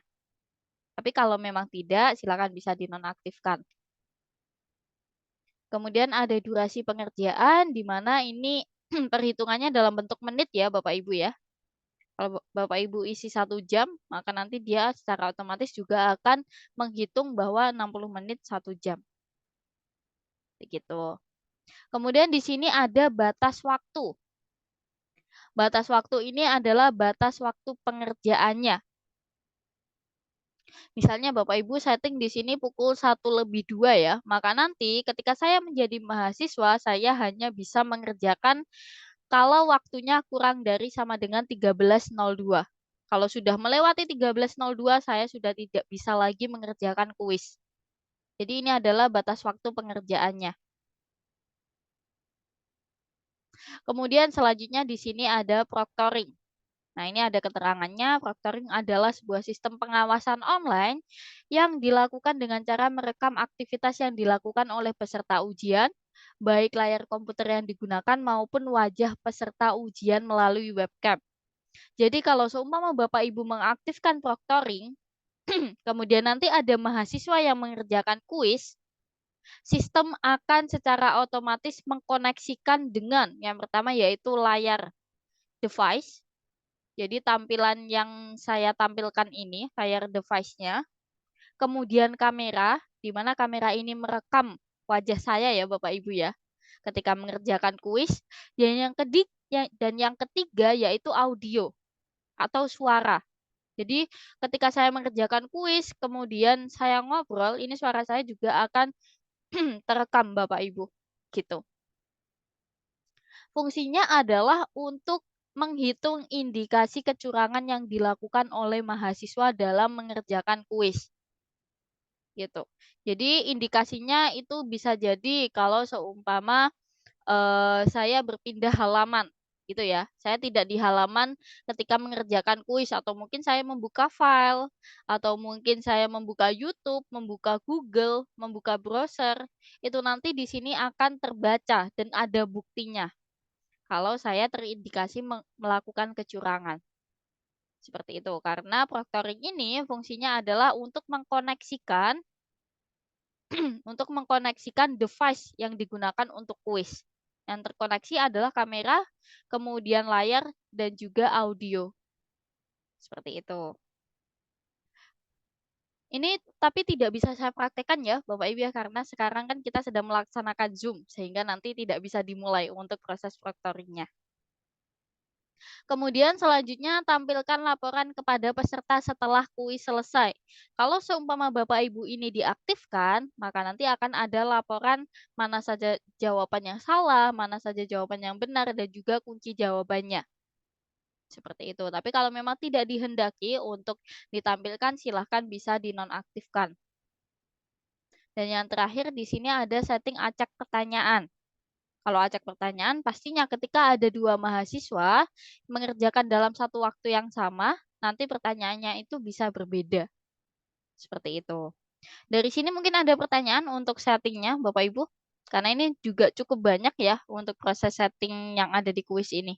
Tapi kalau memang tidak, silakan bisa dinonaktifkan. Kemudian ada durasi pengerjaan, di mana ini perhitungannya dalam bentuk menit ya Bapak Ibu ya. Kalau Bapak Ibu isi 1 jam, maka nanti dia secara otomatis juga akan menghitung bahwa 60 menit 1 jam. Begitu. Kemudian di sini ada batas waktu. Batas waktu ini adalah batas waktu pengerjaannya. Misalnya Bapak Ibu setting di sini pukul 1:02 ya, maka nanti ketika saya menjadi mahasiswa, saya hanya bisa mengerjakan kalau waktunya kurang dari sama dengan 13:02. Kalau sudah melewati 13:02, saya sudah tidak bisa lagi mengerjakan kuis. Jadi ini adalah batas waktu pengerjaannya. Kemudian selanjutnya di sini ada proctoring. Nah, ini ada keterangannya, proctoring adalah sebuah sistem pengawasan online yang dilakukan dengan cara merekam aktivitas yang dilakukan oleh peserta ujian, baik layar komputer yang digunakan maupun wajah peserta ujian melalui webcam. Jadi kalau seumpama Bapak Ibu mengaktifkan proctoring, kemudian nanti ada mahasiswa yang mengerjakan kuis, sistem akan secara otomatis mengkoneksikan dengan yang pertama yaitu layar device. Jadi tampilan yang saya tampilkan ini, layar device-nya, kemudian kamera, di mana kamera ini merekam wajah saya ya Bapak Ibu ya, ketika mengerjakan kuis. Dan yang ketiga yaitu audio atau suara. Jadi ketika saya mengerjakan kuis, kemudian saya ngobrol, ini suara saya juga akan terekam Bapak Ibu. Gitu. Fungsinya adalah untuk menghitung indikasi kecurangan yang dilakukan oleh mahasiswa dalam mengerjakan kuis. Gitu. Jadi indikasinya itu bisa jadi kalau seumpama saya berpindah halaman gitu ya. Saya tidak di halaman ketika mengerjakan kuis atau mungkin saya membuka file atau mungkin saya membuka YouTube, membuka Google, membuka browser. Itu nanti di sini akan terbaca dan ada buktinya kalau saya terindikasi melakukan kecurangan. Seperti itu. Karena proctoring ini fungsinya adalah untuk mengkoneksikan device yang digunakan untuk kuis. Yang terkoneksi adalah kamera, kemudian layar, dan juga audio. Seperti itu. Ini tapi tidak bisa saya praktekkan ya Bapak Ibu ya, karena sekarang kan kita sedang melaksanakan Zoom, sehingga nanti tidak bisa dimulai untuk proses proctoringnya. Kemudian selanjutnya tampilkan laporan kepada peserta setelah kuis selesai. Kalau seumpama Bapak Ibu ini diaktifkan, maka nanti akan ada laporan mana saja jawaban yang salah, mana saja jawaban yang benar, dan juga kunci jawabannya. Seperti itu. Tapi kalau memang tidak dihendaki untuk ditampilkan, silahkan bisa dinonaktifkan. Dan yang terakhir di sini ada setting acak pertanyaan. Kalau acak pertanyaan, pastinya ketika ada dua mahasiswa mengerjakan dalam satu waktu yang sama, nanti pertanyaannya itu bisa berbeda. Seperti itu. Dari sini mungkin ada pertanyaan untuk settingnya, Bapak Ibu. Karena ini juga cukup banyak ya untuk proses setting yang ada di kuis ini.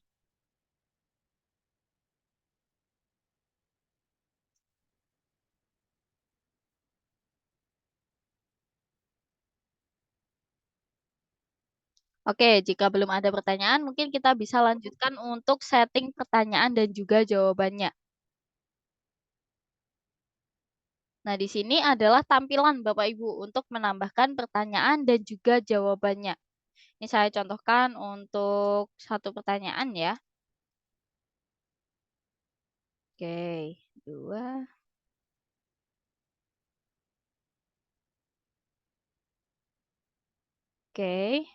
Oke, jika belum ada pertanyaan, mungkin kita bisa lanjutkan untuk setting pertanyaan dan juga jawabannya. Nah, di sini adalah tampilan Bapak Ibu untuk menambahkan pertanyaan dan juga jawabannya. Ini saya contohkan untuk satu pertanyaan ya. Oke, dua. Oke.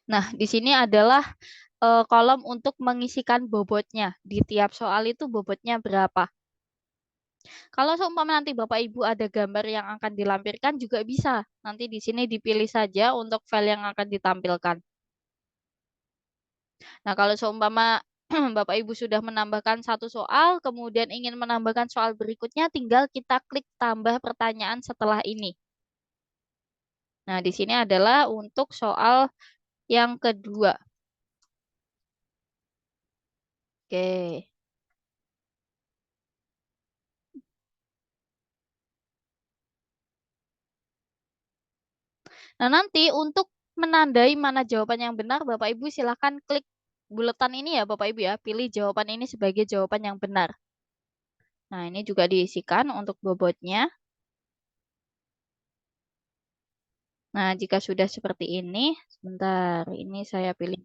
Nah, di sini adalah kolom untuk mengisikan bobotnya. Di tiap soal itu bobotnya berapa. Kalau seumpama nanti Bapak Ibu ada gambar yang akan dilampirkan juga bisa. Nanti di sini dipilih saja untuk file yang akan ditampilkan. Nah, kalau seumpama Bapak Ibu sudah menambahkan satu soal, kemudian ingin menambahkan soal berikutnya, tinggal kita klik tambah pertanyaan setelah ini. Nah, di sini adalah untuk soal yang kedua. Oke. Nah, nanti untuk menandai mana jawaban yang benar, Bapak Ibu silakan klik buletan ini ya, Bapak Ibu ya. Pilih jawaban ini sebagai jawaban yang benar. Nah, ini juga diisikan untuk bobotnya. Nah, jika sudah seperti ini, sebentar, ini saya pilih.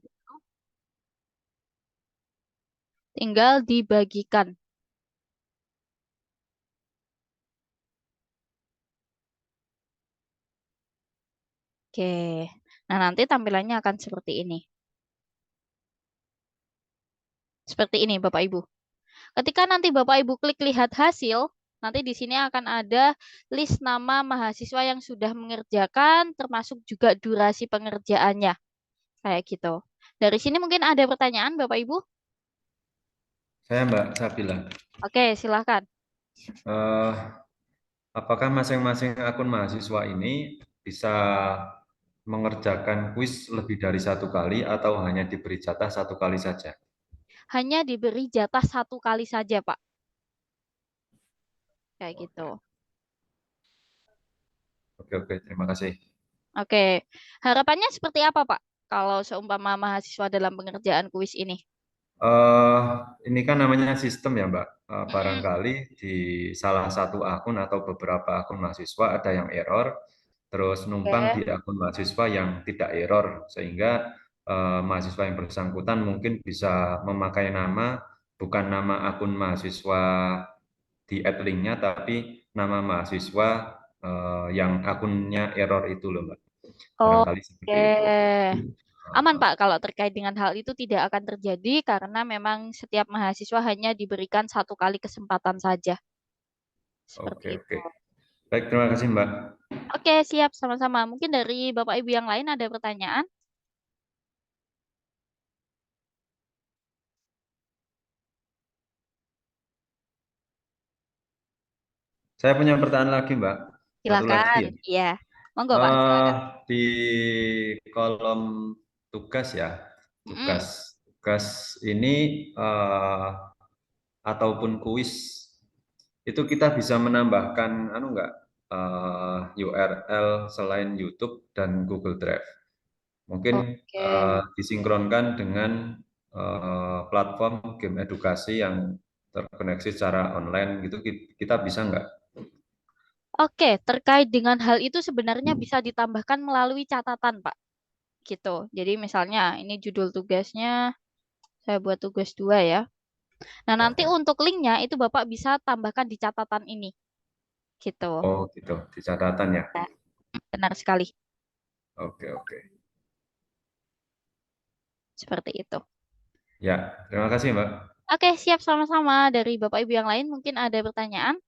Tinggal dibagikan. Oke. Nah, nanti tampilannya akan seperti ini. Seperti ini, Bapak Ibu. Ketika nanti Bapak Ibu klik lihat hasil, nanti di sini akan ada list nama mahasiswa yang sudah mengerjakan, termasuk juga durasi pengerjaannya. Kayak gitu. Dari sini mungkin ada pertanyaan, Bapak Ibu? Saya Mbak Sabila. Oke, silahkan. Eh, apakah masing-masing akun mahasiswa ini bisa mengerjakan kuis lebih dari satu kali atau hanya diberi jatah satu kali saja? Hanya diberi jatah 1 kali saja, Pak. Kayak gitu. Oke, terima kasih. Oke, harapannya seperti apa, Pak? Kalau seumpama mahasiswa dalam pengerjaan kuis ini? eh ini kan namanya sistem ya, Mbak. Mm-mm. Barangkali di salah satu akun atau beberapa akun mahasiswa ada yang error, terus numpang di Oke. akun mahasiswa yang tidak error, sehingga mahasiswa yang bersangkutan mungkin bisa memakai nama, bukan nama akun mahasiswa di add linknya, tapi nama mahasiswa yang akunnya error itu loh, Mbak. Barangkali seperti Oke. itu. Aman, Pak, kalau terkait dengan hal itu tidak akan terjadi karena memang setiap mahasiswa hanya diberikan 1 kali kesempatan saja. Seperti Oke, itu. oke. Baik, terima kasih, Mbak. Oke, siap, sama-sama. Mungkin dari Bapak Ibu yang lain ada pertanyaan? Saya punya pertanyaan lagi, Mbak. Satu lagi Silakan. ya. Iya. Monggo, Pak, Eh silakan. di kolom tugas ya, Mm-mm. tugas ini ataupun kuis itu kita bisa menambahkan enggak URL selain YouTube dan Google Drive. Mungkin Oke. disinkronkan dengan platform game edukasi yang terkoneksi secara online gitu kita bisa enggak? Oke, terkait dengan hal itu sebenarnya bisa ditambahkan melalui catatan, Pak. Gitu. Jadi misalnya ini judul tugasnya, saya buat tugas 2 ya. Nah, nanti Ya. untuk linknya itu Bapak bisa tambahkan di catatan ini. Gitu. Oh gitu, di catatan ya. Ya, benar sekali. Oke. Seperti itu. Ya, terima kasih Mbak. Oke, siap sama-sama. Dari Bapak Ibu yang lain mungkin ada pertanyaan?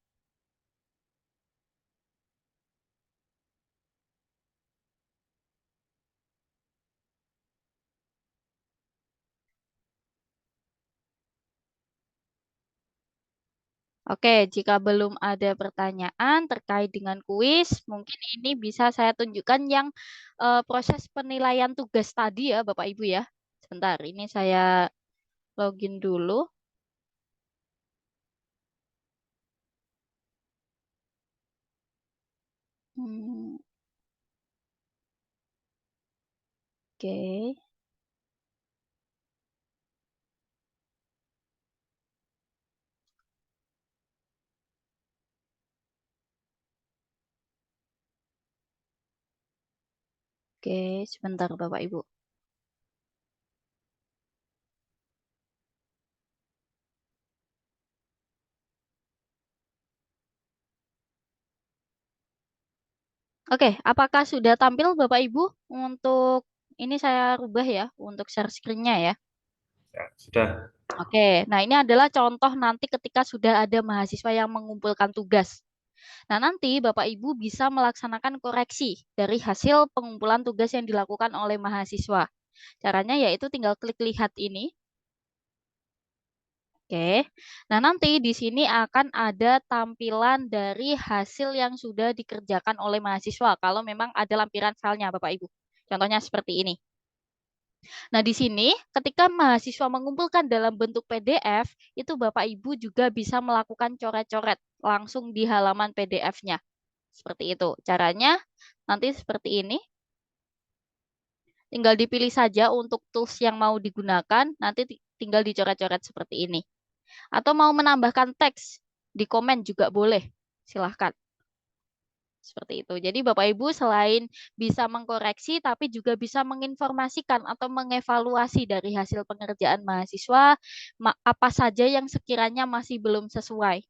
Oke, jika belum ada pertanyaan terkait dengan kuis, mungkin ini bisa saya tunjukkan yang proses penilaian tugas tadi ya, Bapak Ibu ya. Sebentar, ini saya login dulu. Hmm, oke, oke, sebentar Bapak Ibu. Oke, apakah sudah tampil Bapak Ibu untuk ini saya rubah ya untuk share screen-nya ya. Ya, sudah. Oke, nah ini adalah contoh nanti ketika sudah ada mahasiswa yang mengumpulkan tugas. Nah, nanti Bapak Ibu bisa melaksanakan koreksi dari hasil pengumpulan tugas yang dilakukan oleh mahasiswa. Caranya yaitu tinggal klik lihat ini. Oke. Nah, nanti di sini akan ada tampilan dari hasil yang sudah dikerjakan oleh mahasiswa kalau memang ada lampiran filenya Bapak Ibu. Contohnya seperti ini. Nah, di sini ketika mahasiswa mengumpulkan dalam bentuk PDF, itu Bapak Ibu juga bisa melakukan coret-coret langsung di halaman PDF-nya. Seperti itu. Caranya nanti seperti ini. Tinggal dipilih saja untuk tools yang mau digunakan, nanti tinggal dicoret-coret seperti ini. Atau mau menambahkan teks di komen juga boleh. Silahkan. Seperti itu. Jadi Bapak Ibu selain bisa mengkoreksi, tapi juga bisa menginformasikan atau mengevaluasi dari hasil pengerjaan mahasiswa, apa saja yang sekiranya masih belum sesuai.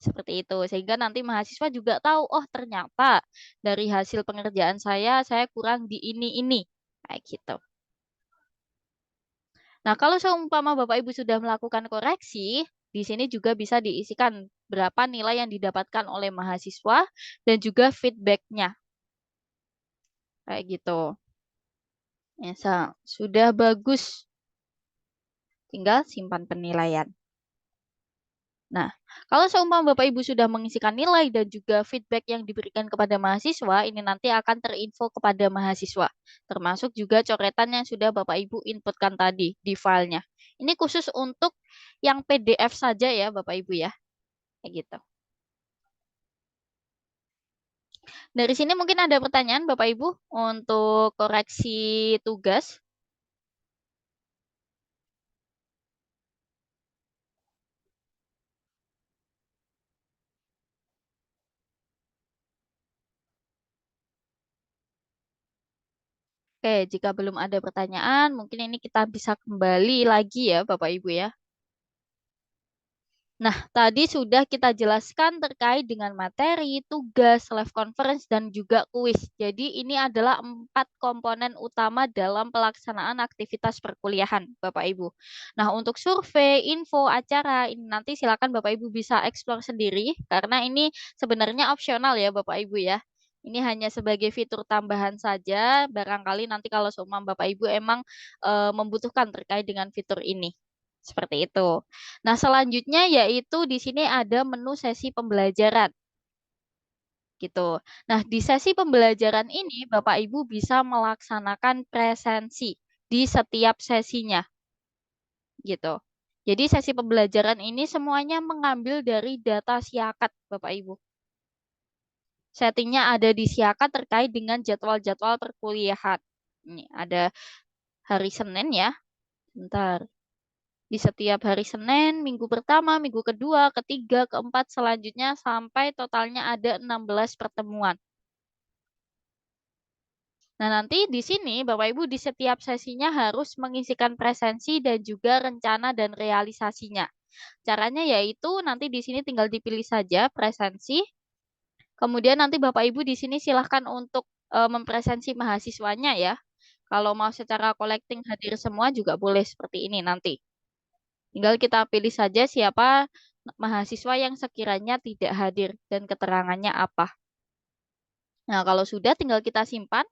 Seperti itu. Sehingga nanti mahasiswa juga tahu, oh ternyata dari hasil pengerjaan saya kurang di ini. Kayak gitu. Nah, kalau seumpama Bapak Ibu sudah melakukan koreksi, di sini juga bisa diisikan berapa nilai yang didapatkan oleh mahasiswa dan juga feedbacknya. Kayak gitu. Sudah bagus, tinggal simpan penilaian. Nah, kalau seumpama Bapak Ibu sudah mengisikan nilai dan juga feedback yang diberikan kepada mahasiswa, ini nanti akan terinfo kepada mahasiswa, termasuk juga coretan yang sudah Bapak Ibu inputkan tadi di filenya. Ini khusus untuk yang PDF saja ya Bapak Ibu ya, kayak gitu. Dari sini mungkin ada pertanyaan Bapak Ibu untuk koreksi tugas. Oke, jika belum ada pertanyaan, mungkin ini kita bisa kembali lagi ya Bapak Ibu ya. Nah, tadi sudah kita jelaskan terkait dengan materi, tugas, live conference, dan juga kuis. Jadi ini adalah 4 komponen utama dalam pelaksanaan aktivitas perkuliahan, Bapak Ibu. Nah, untuk survei, info, acara, ini nanti silakan Bapak Ibu bisa eksplor sendiri, karena ini sebenarnya opsional ya Bapak Ibu ya. Ini hanya sebagai fitur tambahan saja, barangkali nanti kalau seumpama Bapak Ibu emang membutuhkan terkait dengan fitur ini. Seperti itu. Nah, selanjutnya yaitu di sini ada menu sesi pembelajaran. Gitu. Nah, di sesi pembelajaran ini Bapak Ibu bisa melaksanakan presensi di setiap sesinya. Gitu. Jadi sesi pembelajaran ini semuanya mengambil dari data Siakat Bapak Ibu. Settingnya ada di Siakat terkait dengan jadwal-jadwal perkuliahan. Ini ada hari Senin ya. Bentar. Di setiap hari Senin, minggu pertama, minggu kedua, ketiga, keempat, selanjutnya sampai totalnya ada 16 pertemuan. Nah, nanti di sini Bapak Ibu di setiap sesinya harus mengisikan presensi dan juga rencana dan realisasinya. Caranya yaitu nanti di sini tinggal dipilih saja presensi. Kemudian nanti Bapak Ibu di sini silahkan untuk mempresensi mahasiswanya ya. Kalau mau secara collecting hadir semua juga boleh seperti ini nanti. Tinggal kita pilih saja siapa mahasiswa yang sekiranya tidak hadir dan keterangannya apa. Nah, kalau sudah tinggal kita simpan.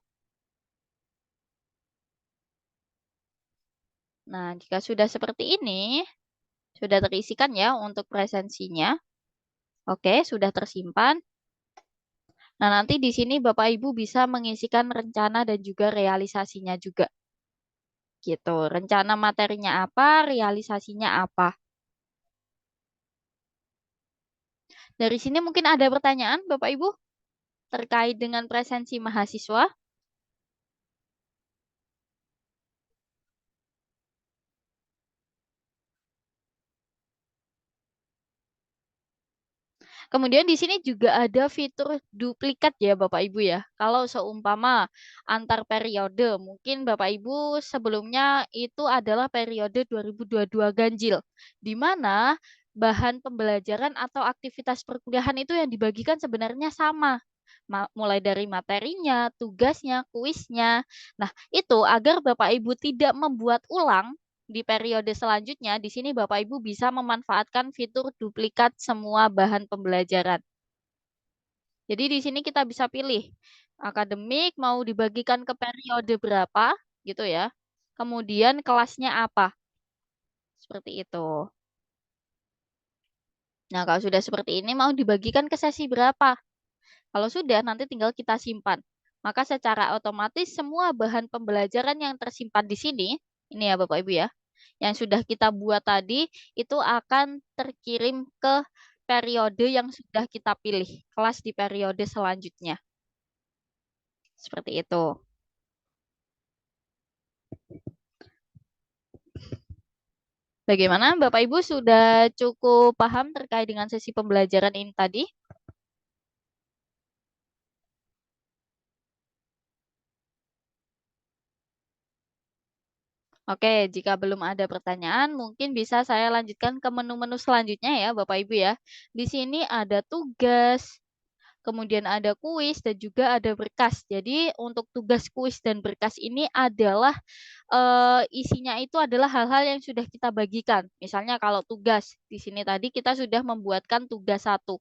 Nah, jika sudah seperti ini, sudah terisikan ya untuk presensinya. Oke, sudah tersimpan. Nah, nanti di sini Bapak Ibu bisa mengisikan rencana dan juga realisasinya juga. Gitu. Rencana materinya apa, realisasinya apa. Dari sini mungkin ada pertanyaan Bapak Ibu terkait dengan presensi mahasiswa. Kemudian di sini juga ada fitur duplikat ya Bapak Ibu ya. Kalau seumpama antar periode, mungkin Bapak Ibu sebelumnya itu adalah periode 2022 ganjil, di mana bahan pembelajaran atau aktivitas perkuliahan itu yang dibagikan sebenarnya sama. Mulai dari materinya, tugasnya, kuisnya. Nah, itu agar Bapak Ibu tidak membuat ulang di periode selanjutnya, di sini Bapak Ibu bisa memanfaatkan fitur duplikat semua bahan pembelajaran. Jadi di sini kita bisa pilih akademik mau dibagikan ke periode berapa gitu ya. Kemudian kelasnya apa. Seperti itu. Nah, kalau sudah seperti ini mau dibagikan ke sesi berapa? Kalau sudah nanti tinggal kita simpan. Maka secara otomatis semua bahan pembelajaran yang tersimpan di sini, ini ya Bapak Ibu ya, yang sudah kita buat tadi itu akan terkirim ke periode yang sudah kita pilih, kelas di periode selanjutnya. Seperti itu. Bagaimana Bapak Ibu sudah cukup paham terkait dengan sesi pembelajaran ini tadi? Oke, jika belum ada pertanyaan, mungkin bisa saya lanjutkan ke menu-menu selanjutnya ya, Bapak Ibu ya. Di sini ada tugas, kemudian ada kuis, dan juga ada berkas. Jadi untuk tugas, kuis, dan berkas ini adalah isinya itu adalah hal-hal yang sudah kita bagikan. Misalnya kalau tugas, di sini tadi kita sudah membuatkan tugas 1.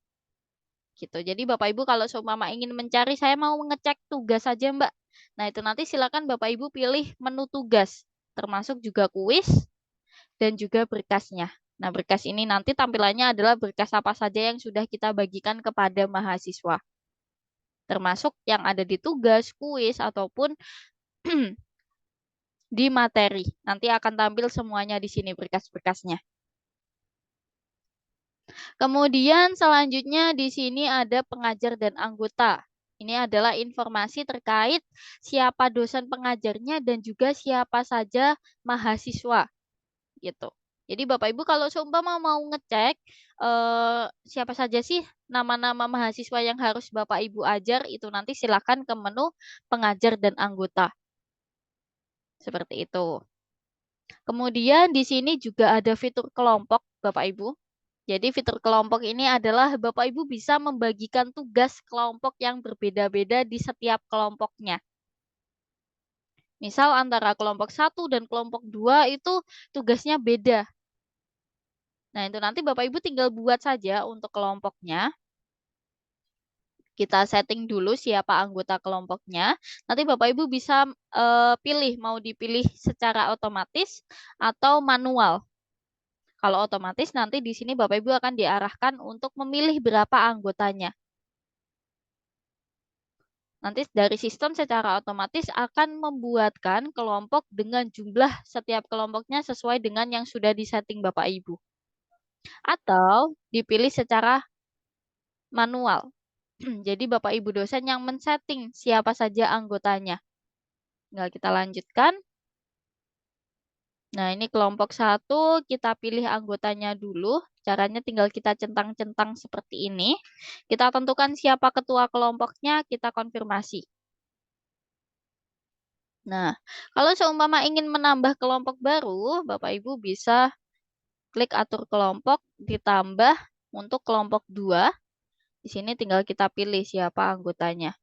Gitu. Jadi Bapak Ibu kalau seumpama ingin mencari, saya mau mengecek tugas saja Mbak. Nah itu nanti silakan Bapak Ibu pilih menu tugas, termasuk juga kuis dan juga berkasnya. Nah, berkas ini nanti tampilannya adalah berkas apa saja yang sudah kita bagikan kepada mahasiswa. Termasuk yang ada di tugas, kuis, ataupun di materi. Nanti akan tampil semuanya di sini berkas-berkasnya. Kemudian selanjutnya di sini ada pengajar dan anggota. Ini adalah informasi terkait siapa dosen pengajarnya dan juga siapa saja mahasiswa gitu. Jadi Bapak Ibu kalau seumpama mau ngecek siapa saja sih nama-nama mahasiswa yang harus Bapak Ibu ajar itu nanti silakan ke menu pengajar dan anggota. Seperti itu. Kemudian di sini juga ada fitur kelompok Bapak Ibu. Jadi fitur kelompok ini adalah Bapak Ibu bisa membagikan tugas kelompok yang berbeda-beda di setiap kelompoknya. Misal antara kelompok 1 dan kelompok 2 itu tugasnya beda. Nah, itu nanti Bapak Ibu tinggal buat saja untuk kelompoknya. Kita setting dulu siapa anggota kelompoknya. Nanti Bapak Ibu bisa pilih mau dipilih secara otomatis atau manual. Kalau otomatis nanti di sini Bapak Ibu akan diarahkan untuk memilih berapa anggotanya. Nanti dari sistem secara otomatis akan membuatkan kelompok dengan jumlah setiap kelompoknya sesuai dengan yang sudah disetting Bapak Ibu. Atau dipilih secara manual. Jadi Bapak Ibu dosen yang men-setting siapa saja anggotanya. Tinggal kita lanjutkan. Nah, ini kelompok 1, kita pilih anggotanya dulu. Caranya tinggal kita centang-centang seperti ini. Kita tentukan siapa ketua kelompoknya, kita konfirmasi. Nah, kalau seumpama ingin menambah kelompok baru, Bapak Ibu bisa klik atur kelompok, ditambah untuk kelompok 2. Di sini tinggal kita pilih siapa anggotanya.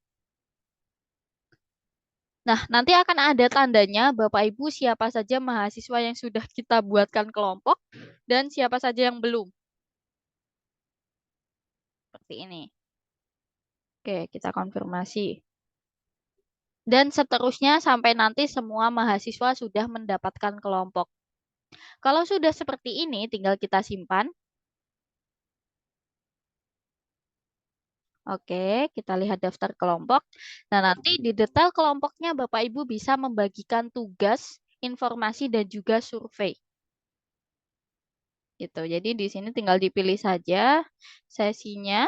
Nah, nanti akan ada tandanya Bapak Ibu siapa saja mahasiswa yang sudah kita buatkan kelompok dan siapa saja yang belum. Seperti ini. Oke, kita konfirmasi. Dan seterusnya sampai nanti semua mahasiswa sudah mendapatkan kelompok. Kalau sudah seperti ini, tinggal kita simpan. Oke, kita lihat daftar kelompok. Nah, nanti di detail kelompoknya Bapak Ibu bisa membagikan tugas, informasi, dan juga survei. Gitu. Jadi di sini tinggal dipilih saja sesinya.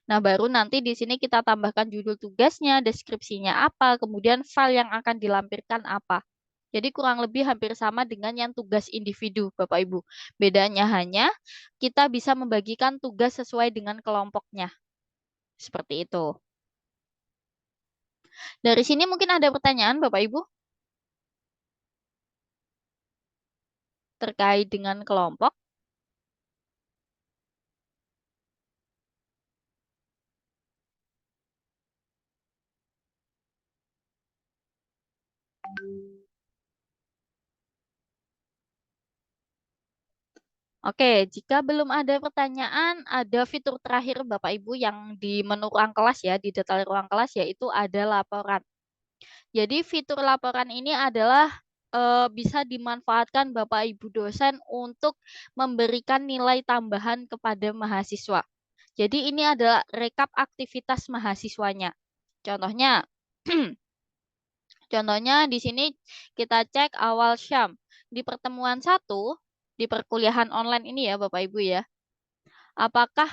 Nah, baru nanti di sini kita tambahkan judul tugasnya, deskripsinya apa, kemudian file yang akan dilampirkan apa. Jadi kurang lebih hampir sama dengan yang tugas individu, Bapak Ibu. Bedanya hanya kita bisa membagikan tugas sesuai dengan kelompoknya. Seperti itu. Dari sini mungkin ada pertanyaan, Bapak Ibu? Terkait dengan kelompok. Oke, jika belum ada pertanyaan, ada fitur terakhir Bapak Ibu yang di menu ruang kelas ya, di detail ruang kelas yaitu ada laporan. Jadi fitur laporan ini adalah bisa dimanfaatkan Bapak Ibu dosen untuk memberikan nilai tambahan kepada mahasiswa. Jadi ini adalah rekap aktivitas mahasiswanya. Contohnya, contohnya di sini kita cek awal Syam. Di pertemuan 1, di perkuliahan online ini ya Bapak Ibu ya. Apakah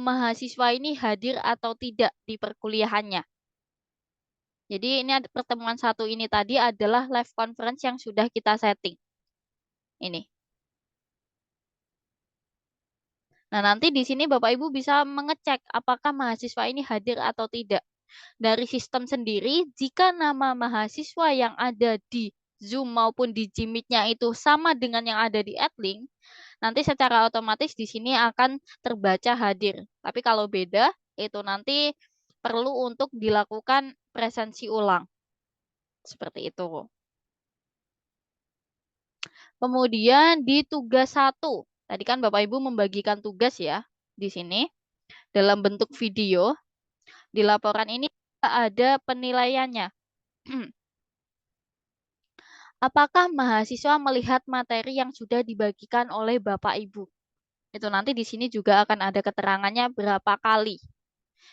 mahasiswa ini hadir atau tidak di perkuliahannya? Jadi ini pertemuan 1 ini tadi adalah live conference yang sudah kita setting. Ini. Nah, nanti di sini Bapak Ibu bisa mengecek apakah mahasiswa ini hadir atau tidak. Dari sistem sendiri, jika nama mahasiswa yang ada di Zoom maupun di Jimit-nya itu sama dengan yang ada di Adlink, nanti secara otomatis di sini akan terbaca hadir. Tapi kalau beda, itu nanti perlu untuk dilakukan presensi ulang. Seperti itu. Kemudian di tugas 1, tadi kan Bapak Ibu membagikan tugas ya di sini dalam bentuk video. Di laporan ini ada penilaiannya. apakah mahasiswa melihat materi yang sudah dibagikan oleh Bapak Ibu? Itu nanti di sini juga akan ada keterangannya berapa kali.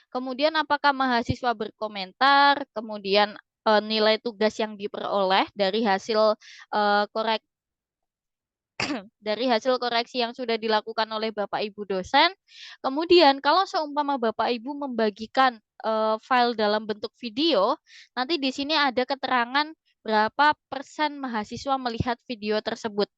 Kemudian apakah mahasiswa berkomentar, kemudian nilai tugas yang diperoleh korek dari hasil koreksi yang sudah dilakukan oleh Bapak Ibu dosen. Kemudian kalau seumpama Bapak Ibu membagikan file dalam bentuk video, nanti di sini ada keterangan berapa persen mahasiswa melihat video tersebut.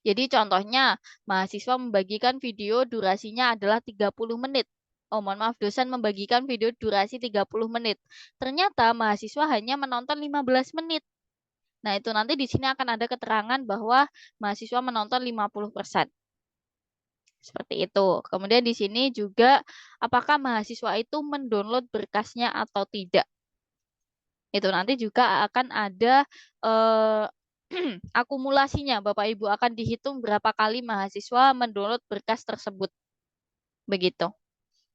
Jadi contohnya mahasiswa membagikan video durasinya adalah 30 menit. Oh, mohon maaf, dosen membagikan video durasi 30 menit. Ternyata mahasiswa hanya menonton 15 menit. Nah, itu nanti di sini akan ada keterangan bahwa mahasiswa menonton 50%. Seperti itu. Kemudian di sini juga apakah mahasiswa itu mendownload berkasnya atau tidak. Itu nanti juga akan ada akumulasinya. Bapak Ibu akan dihitung berapa kali mahasiswa mendownload berkas tersebut. Begitu.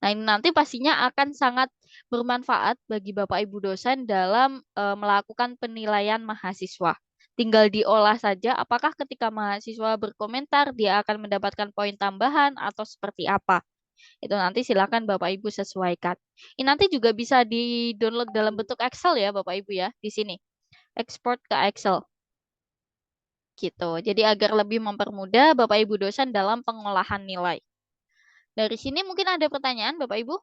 Nah, ini nanti pastinya akan sangat bermanfaat bagi Bapak Ibu dosen dalam melakukan penilaian mahasiswa. Tinggal diolah saja apakah ketika mahasiswa berkomentar dia akan mendapatkan poin tambahan atau seperti apa. Itu nanti silakan Bapak Ibu sesuaikan. Ini nanti juga bisa di-download dalam bentuk Excel ya Bapak Ibu ya di sini. Export ke Excel. Gitu. Jadi agar lebih mempermudah Bapak Ibu dosen dalam pengolahan nilai. Dari sini mungkin ada pertanyaan Bapak Ibu?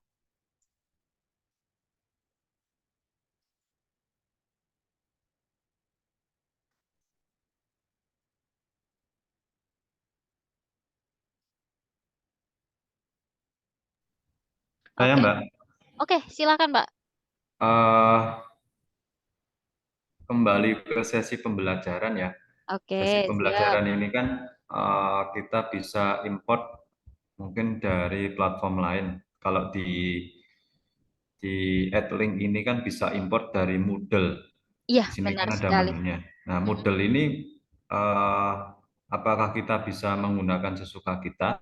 Saya, Oke. Mbak, Oke, silakan Mbak. eh, kembali ke sesi pembelajaran ya. Oke, Sesi siap. pembelajaran ini kan kita bisa import mungkin dari platform lain. Kalau di AdLink ini kan bisa import dari Moodle. Iya, Di sini benar kan ada sekali. menunya. Nah, Mm-mm. Moodle ini eh, apakah kita bisa menggunakan sesuka kita?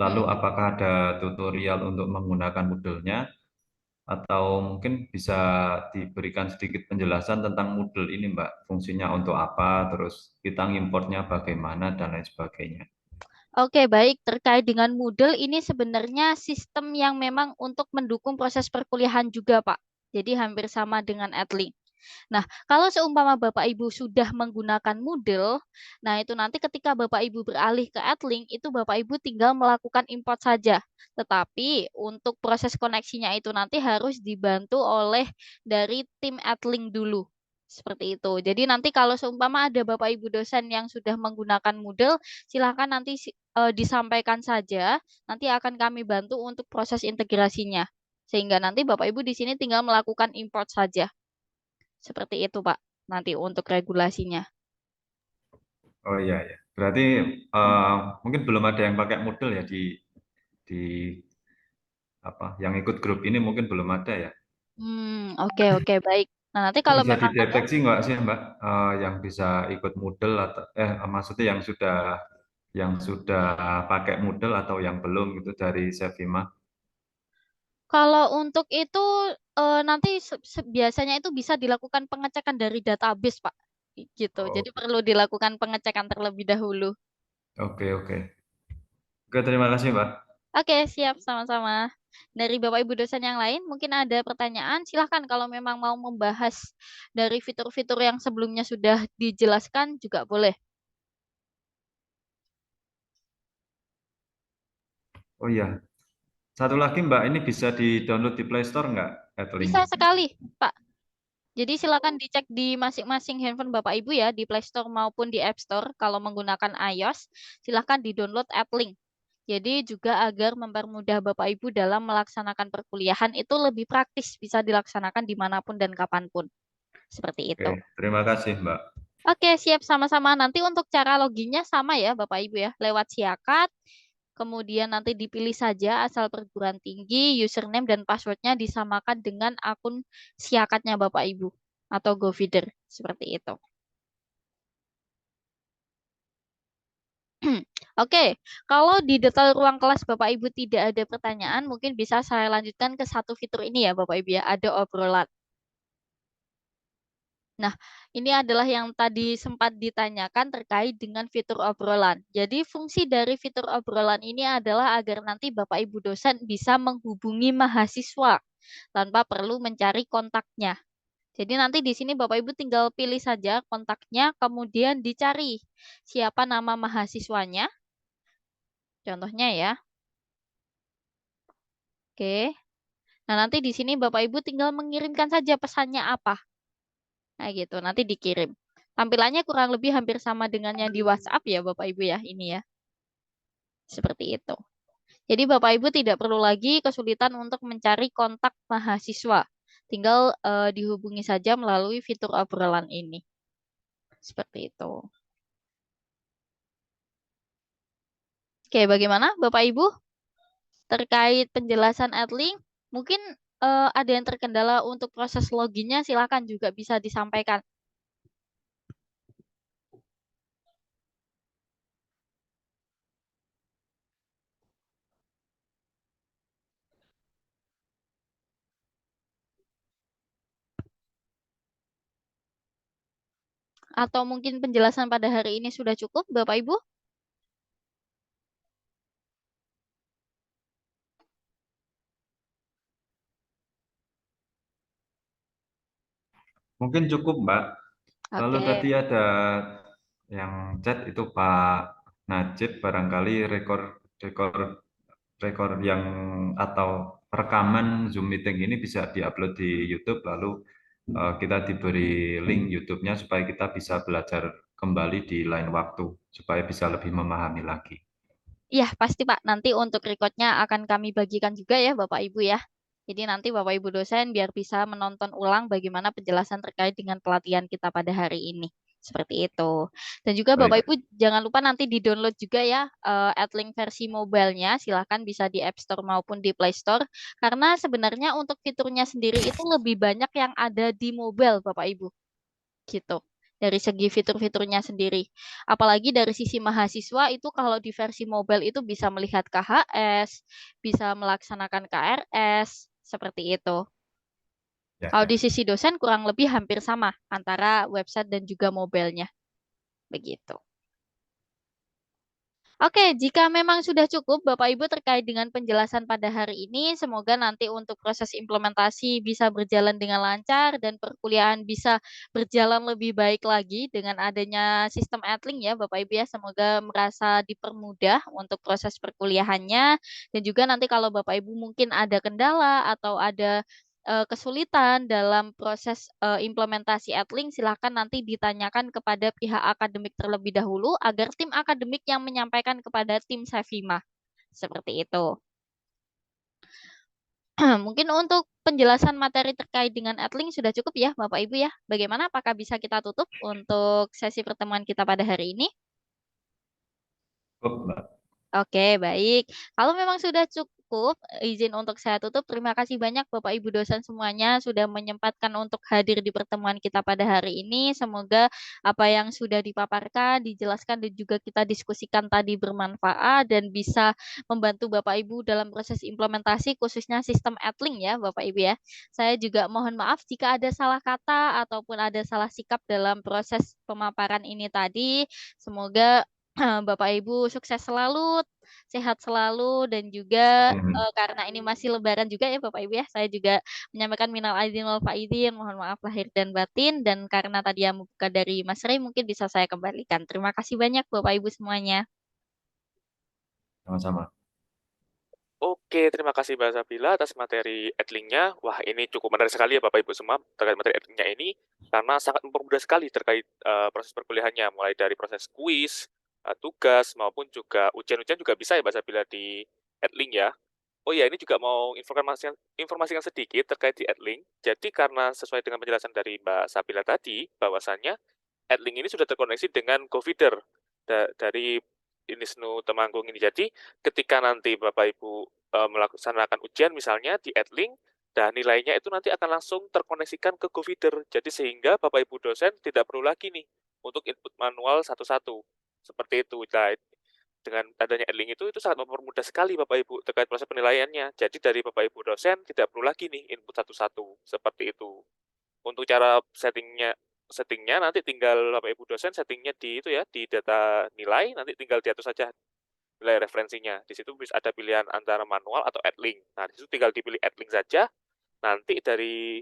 Lalu Mm-mm. apakah ada tutorial untuk menggunakan Moodle-nya? Atau mungkin bisa diberikan sedikit penjelasan tentang Moodle ini, Mbak. Fungsinya untuk apa, terus kita ngimportnya bagaimana, dan lain sebagainya. Oke, baik. Terkait dengan Moodle, ini sebenarnya sistem yang memang untuk mendukung proses perkuliahan juga, Pak. Jadi hampir sama dengan Edlink. Nah, kalau seumpama Bapak Ibu sudah menggunakan Moodle, nah itu nanti ketika Bapak Ibu beralih ke Edlink, itu Bapak Ibu tinggal melakukan import saja. Tetapi untuk proses koneksinya itu nanti harus dibantu oleh dari tim Edlink dulu. Seperti itu. Jadi nanti kalau seumpama ada Bapak Ibu dosen yang sudah menggunakan Moodle, silakan nanti disampaikan saja. Nanti akan kami bantu untuk proses integrasinya. Sehingga nanti Bapak Ibu di sini tinggal melakukan import saja. Seperti itu, Pak. Nanti untuk regulasinya. Oh iya, ya. Berarti mungkin belum ada yang pakai Moodle ya di apa yang ikut grup ini mungkin belum ada ya. Oke, oke, baik. Nah, nanti kalau Bisa memang ada, dideteksi nggak sih, Mbak, yang bisa ikut Moodle atau maksudnya yang sudah pakai Moodle atau yang belum gitu dari Sevima? kalau untuk itu nanti biasanya itu bisa dilakukan pengecekan dari database, Pak. Gitu. Oh, Jadi perlu dilakukan pengecekan terlebih dahulu. oke, oke. Oke, terima kasih, Mbak. Oke, siap, sama-sama. Dari Bapak Ibu dosen yang lain, mungkin ada pertanyaan. Silahkan kalau memang mau membahas dari fitur-fitur yang sebelumnya sudah dijelaskan juga boleh. Oh iya, satu lagi Mbak, ini bisa di-download di Play Store nggak, Adlink? Bisa sekali, Pak. Jadi silakan dicek di masing-masing handphone Bapak Ibu ya, di Play Store maupun di App Store. Kalau menggunakan iOS, silakan di-download AppLink. Jadi juga agar mempermudah Bapak Ibu dalam melaksanakan perkuliahan itu lebih praktis, bisa dilaksanakan dimanapun dan kapanpun. Seperti Oke, itu. terima kasih Mbak. Oke, siap sama-sama. Nanti untuk cara loginnya sama ya Bapak Ibu ya, lewat Siakat. Kemudian nanti dipilih saja asal perguruan tinggi, username dan passwordnya disamakan dengan akun Siakatnya Bapak Ibu atau GoFeeder seperti itu. Oke, kalau di detail ruang kelas Bapak Ibu tidak ada pertanyaan, mungkin bisa saya lanjutkan ke satu fitur ini ya Bapak Ibu ya, ada obrolan. Nah, ini adalah yang tadi sempat ditanyakan terkait dengan fitur obrolan. Jadi, fungsi dari fitur obrolan ini adalah agar nanti Bapak Ibu dosen bisa menghubungi mahasiswa tanpa perlu mencari kontaknya. Jadi nanti di sini Bapak Ibu tinggal pilih saja kontaknya, kemudian dicari siapa nama mahasiswanya. Contohnya ya. Oke. Nah, nanti di sini Bapak Ibu tinggal mengirimkan saja pesannya apa. Nah, gitu. Nanti dikirim. Tampilannya kurang lebih hampir sama dengan yang di WhatsApp ya Bapak Ibu ya, ini ya. Seperti itu. Jadi Bapak Ibu tidak perlu lagi kesulitan untuk mencari kontak mahasiswa. Tinggal dihubungi saja melalui fitur obrolan ini. Seperti itu. Oke, bagaimana Bapak Ibu? Terkait penjelasan Adlink, mungkin ada yang terkendala untuk proses loginnya, silakan juga bisa disampaikan. Atau mungkin penjelasan pada hari ini sudah cukup, Bapak Ibu? Mungkin cukup, Mbak. Lalu Oke. tadi ada yang chat itu Pak Najib, barangkali rekor yang atau rekaman Zoom meeting ini bisa diupload di YouTube, lalu kita diberi link YouTube-nya supaya kita bisa belajar kembali di lain waktu, supaya bisa lebih memahami lagi. Iya, pasti Pak. Nanti untuk recordnya akan kami bagikan juga ya Bapak Ibu ya. Jadi nanti Bapak Ibu dosen biar bisa menonton ulang bagaimana penjelasan terkait dengan pelatihan kita pada hari ini. Seperti itu. Dan juga Bapak Baik. Ibu jangan lupa nanti di-download juga ya Adlink versi mobile-nya. Silahkan bisa di App Store maupun di Play Store. Karena sebenarnya untuk fiturnya sendiri itu lebih banyak yang ada di mobile Bapak Ibu. Gitu. Dari segi fitur-fiturnya sendiri. Apalagi dari sisi mahasiswa itu kalau di versi mobile itu bisa melihat KHS, bisa melaksanakan KRS, seperti itu. Ya, Kalau ya. di sisi dosen kurang lebih hampir sama antara website dan juga mobilenya. Begitu. Oke, jika memang sudah cukup Bapak Ibu terkait dengan penjelasan pada hari ini, semoga nanti untuk proses implementasi bisa berjalan dengan lancar dan perkuliahan bisa berjalan lebih baik lagi dengan adanya sistem Adlink ya Bapak Ibu ya. Semoga merasa dipermudah untuk proses perkuliahannya dan juga nanti kalau Bapak Ibu mungkin ada kendala atau ada kesulitan dalam proses implementasi Adlink, silakan nanti ditanyakan kepada pihak akademik terlebih dahulu agar tim akademik yang menyampaikan kepada tim Savima. Seperti itu. Mungkin untuk penjelasan materi terkait dengan Adlink sudah cukup ya Bapak Ibu ya. Bagaimana apakah bisa kita tutup untuk sesi pertemuan kita pada hari ini? Cukup, Mbak. Oke, baik. Kalau memang sudah cukup, izin untuk saya tutup. Terima kasih banyak Bapak Ibu dosen semuanya sudah menyempatkan untuk hadir di pertemuan kita pada hari ini. Semoga apa yang sudah dipaparkan, dijelaskan dan juga kita diskusikan tadi bermanfaat dan bisa membantu Bapak Ibu dalam proses implementasi khususnya sistem Adlink ya Bapak Ibu ya. Saya juga mohon maaf jika ada salah kata ataupun ada salah sikap dalam proses pemaparan ini tadi. Semoga Bapak Ibu sukses selalu, sehat selalu, dan juga karena ini masih Lebaran juga ya Bapak Ibu ya, saya juga menyampaikan minal aidin wal faizin, mohon maaf lahir dan batin, dan karena tadi yang membuka dari Mas Rey mungkin bisa saya kembalikan. Terima kasih banyak Bapak Ibu semuanya. Sama-sama. Oke, terima kasih Mbak Sabila atas materi Adlink-nya. Wah, ini cukup menarik sekali ya Bapak Ibu semua terkait materi Adlink-nya ini, karena sangat mempermudah sekali terkait proses perkuliahannya, mulai dari proses kuis, tugas, maupun juga ujian-ujian juga bisa ya Mbak Sabila di Adlink ya. Oh iya, ini juga mau informasikan sedikit terkait di Adlink. Jadi karena sesuai dengan penjelasan dari Mbak Sabila tadi, bahwasannya Adlink ini sudah terkoneksi dengan GoFeeder dari Unisnu Temanggung ini. Jadi ketika nanti Bapak Ibu melaksanakan ujian misalnya di Adlink, dan nilainya itu nanti akan langsung terkoneksikan ke GoFeeder. Jadi sehingga Bapak Ibu dosen tidak perlu lagi nih untuk input manual satu-satu. Seperti itu. Nah, dengan adanya Adlink itu sangat mempermudah sekali Bapak Ibu terkait proses penilaiannya. Jadi dari Bapak Ibu dosen tidak perlu lagi nih input satu-satu. Seperti itu. Untuk cara settingnya settingnya nanti tinggal Bapak Ibu dosen settingnya di itu ya, di data nilai, nanti tinggal diatur saja nilai referensinya. Di situ bisa ada pilihan antara manual atau add link. Nah, di situ tinggal dipilih add link saja. Nanti dari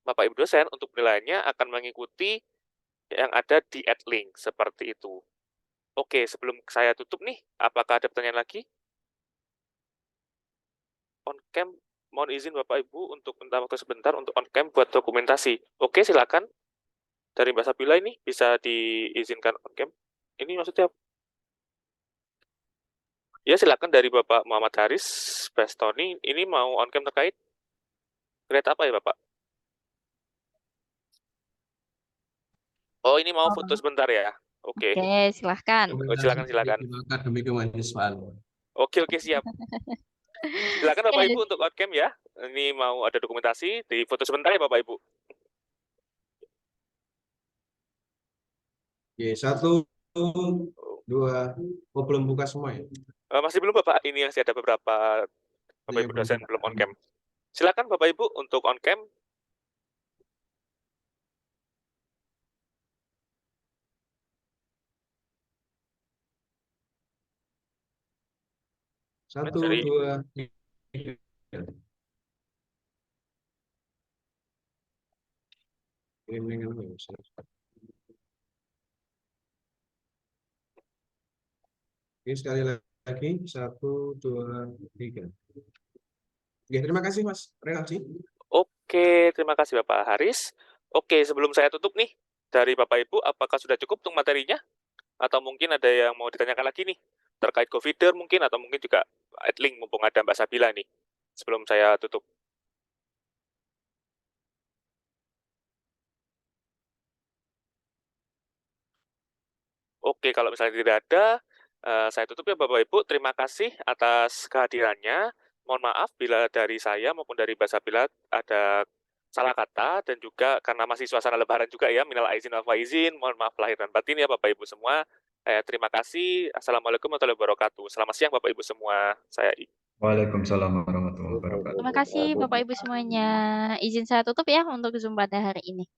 Bapak Ibu dosen untuk penilaiannya akan mengikuti yang ada di add link seperti itu. Oke, sebelum saya tutup nih, apakah ada pertanyaan lagi? On cam, mohon izin Bapak Ibu untuk minta waktu sebentar untuk on cam buat dokumentasi. Oke, silakan. Dari Mbak Sabila ini bisa diizinkan on cam. Ini maksudnya ya silakan dari Bapak Muhammad Haris Bastoni ini mau on cam terkait apa ya Bapak? Oh, ini mau foto sebentar ya. Oke. Oke, silahkan. Oh, silakan. Akademik kemahasiswaan. Oke, siap. Silakan Bapak Ibu untuk on cam ya. Ini mau ada dokumentasi, di foto sebentar ya Bapak Ibu. Oke, 1, 2. Oh, belum buka semua ya? Masih belum Bapak, ini masih ada beberapa Bapak Ibu dosen belum on cam. Silakan Bapak Ibu untuk on cam. Satu, Dari- 2, 3. Oke, sekali lagi. 1, 2, 3. Oke, terima kasih Mas Renaldi. Oke, terima kasih Bapak Haris. Oke, sebelum saya tutup nih, dari Bapak Ibu, apakah sudah cukup untuk materinya? Atau mungkin ada yang mau ditanyakan lagi nih, terkait co-feeder mungkin, atau mungkin juga Adlink, mumpung ada Mbak Sabila nih, sebelum saya tutup. Oke, kalau misalnya tidak ada, saya tutup ya Bapak Ibu. Terima kasih atas kehadirannya. Mohon maaf bila dari saya maupun dari Mbak Sabila ada salah kata, dan juga karena masih suasana lebaran juga ya, minal aizin wal faizin, mohon maaf lahir dan batin ya Bapak Ibu semua. Terima kasih. Assalamualaikum warahmatullahi wabarakatuh. Selamat siang Bapak Ibu semua. Saya Waalaikumsalam warahmatullahi wabarakatuh. Terima kasih Bapak Ibu semuanya. Izin saya tutup ya untuk Zoom pada hari ini.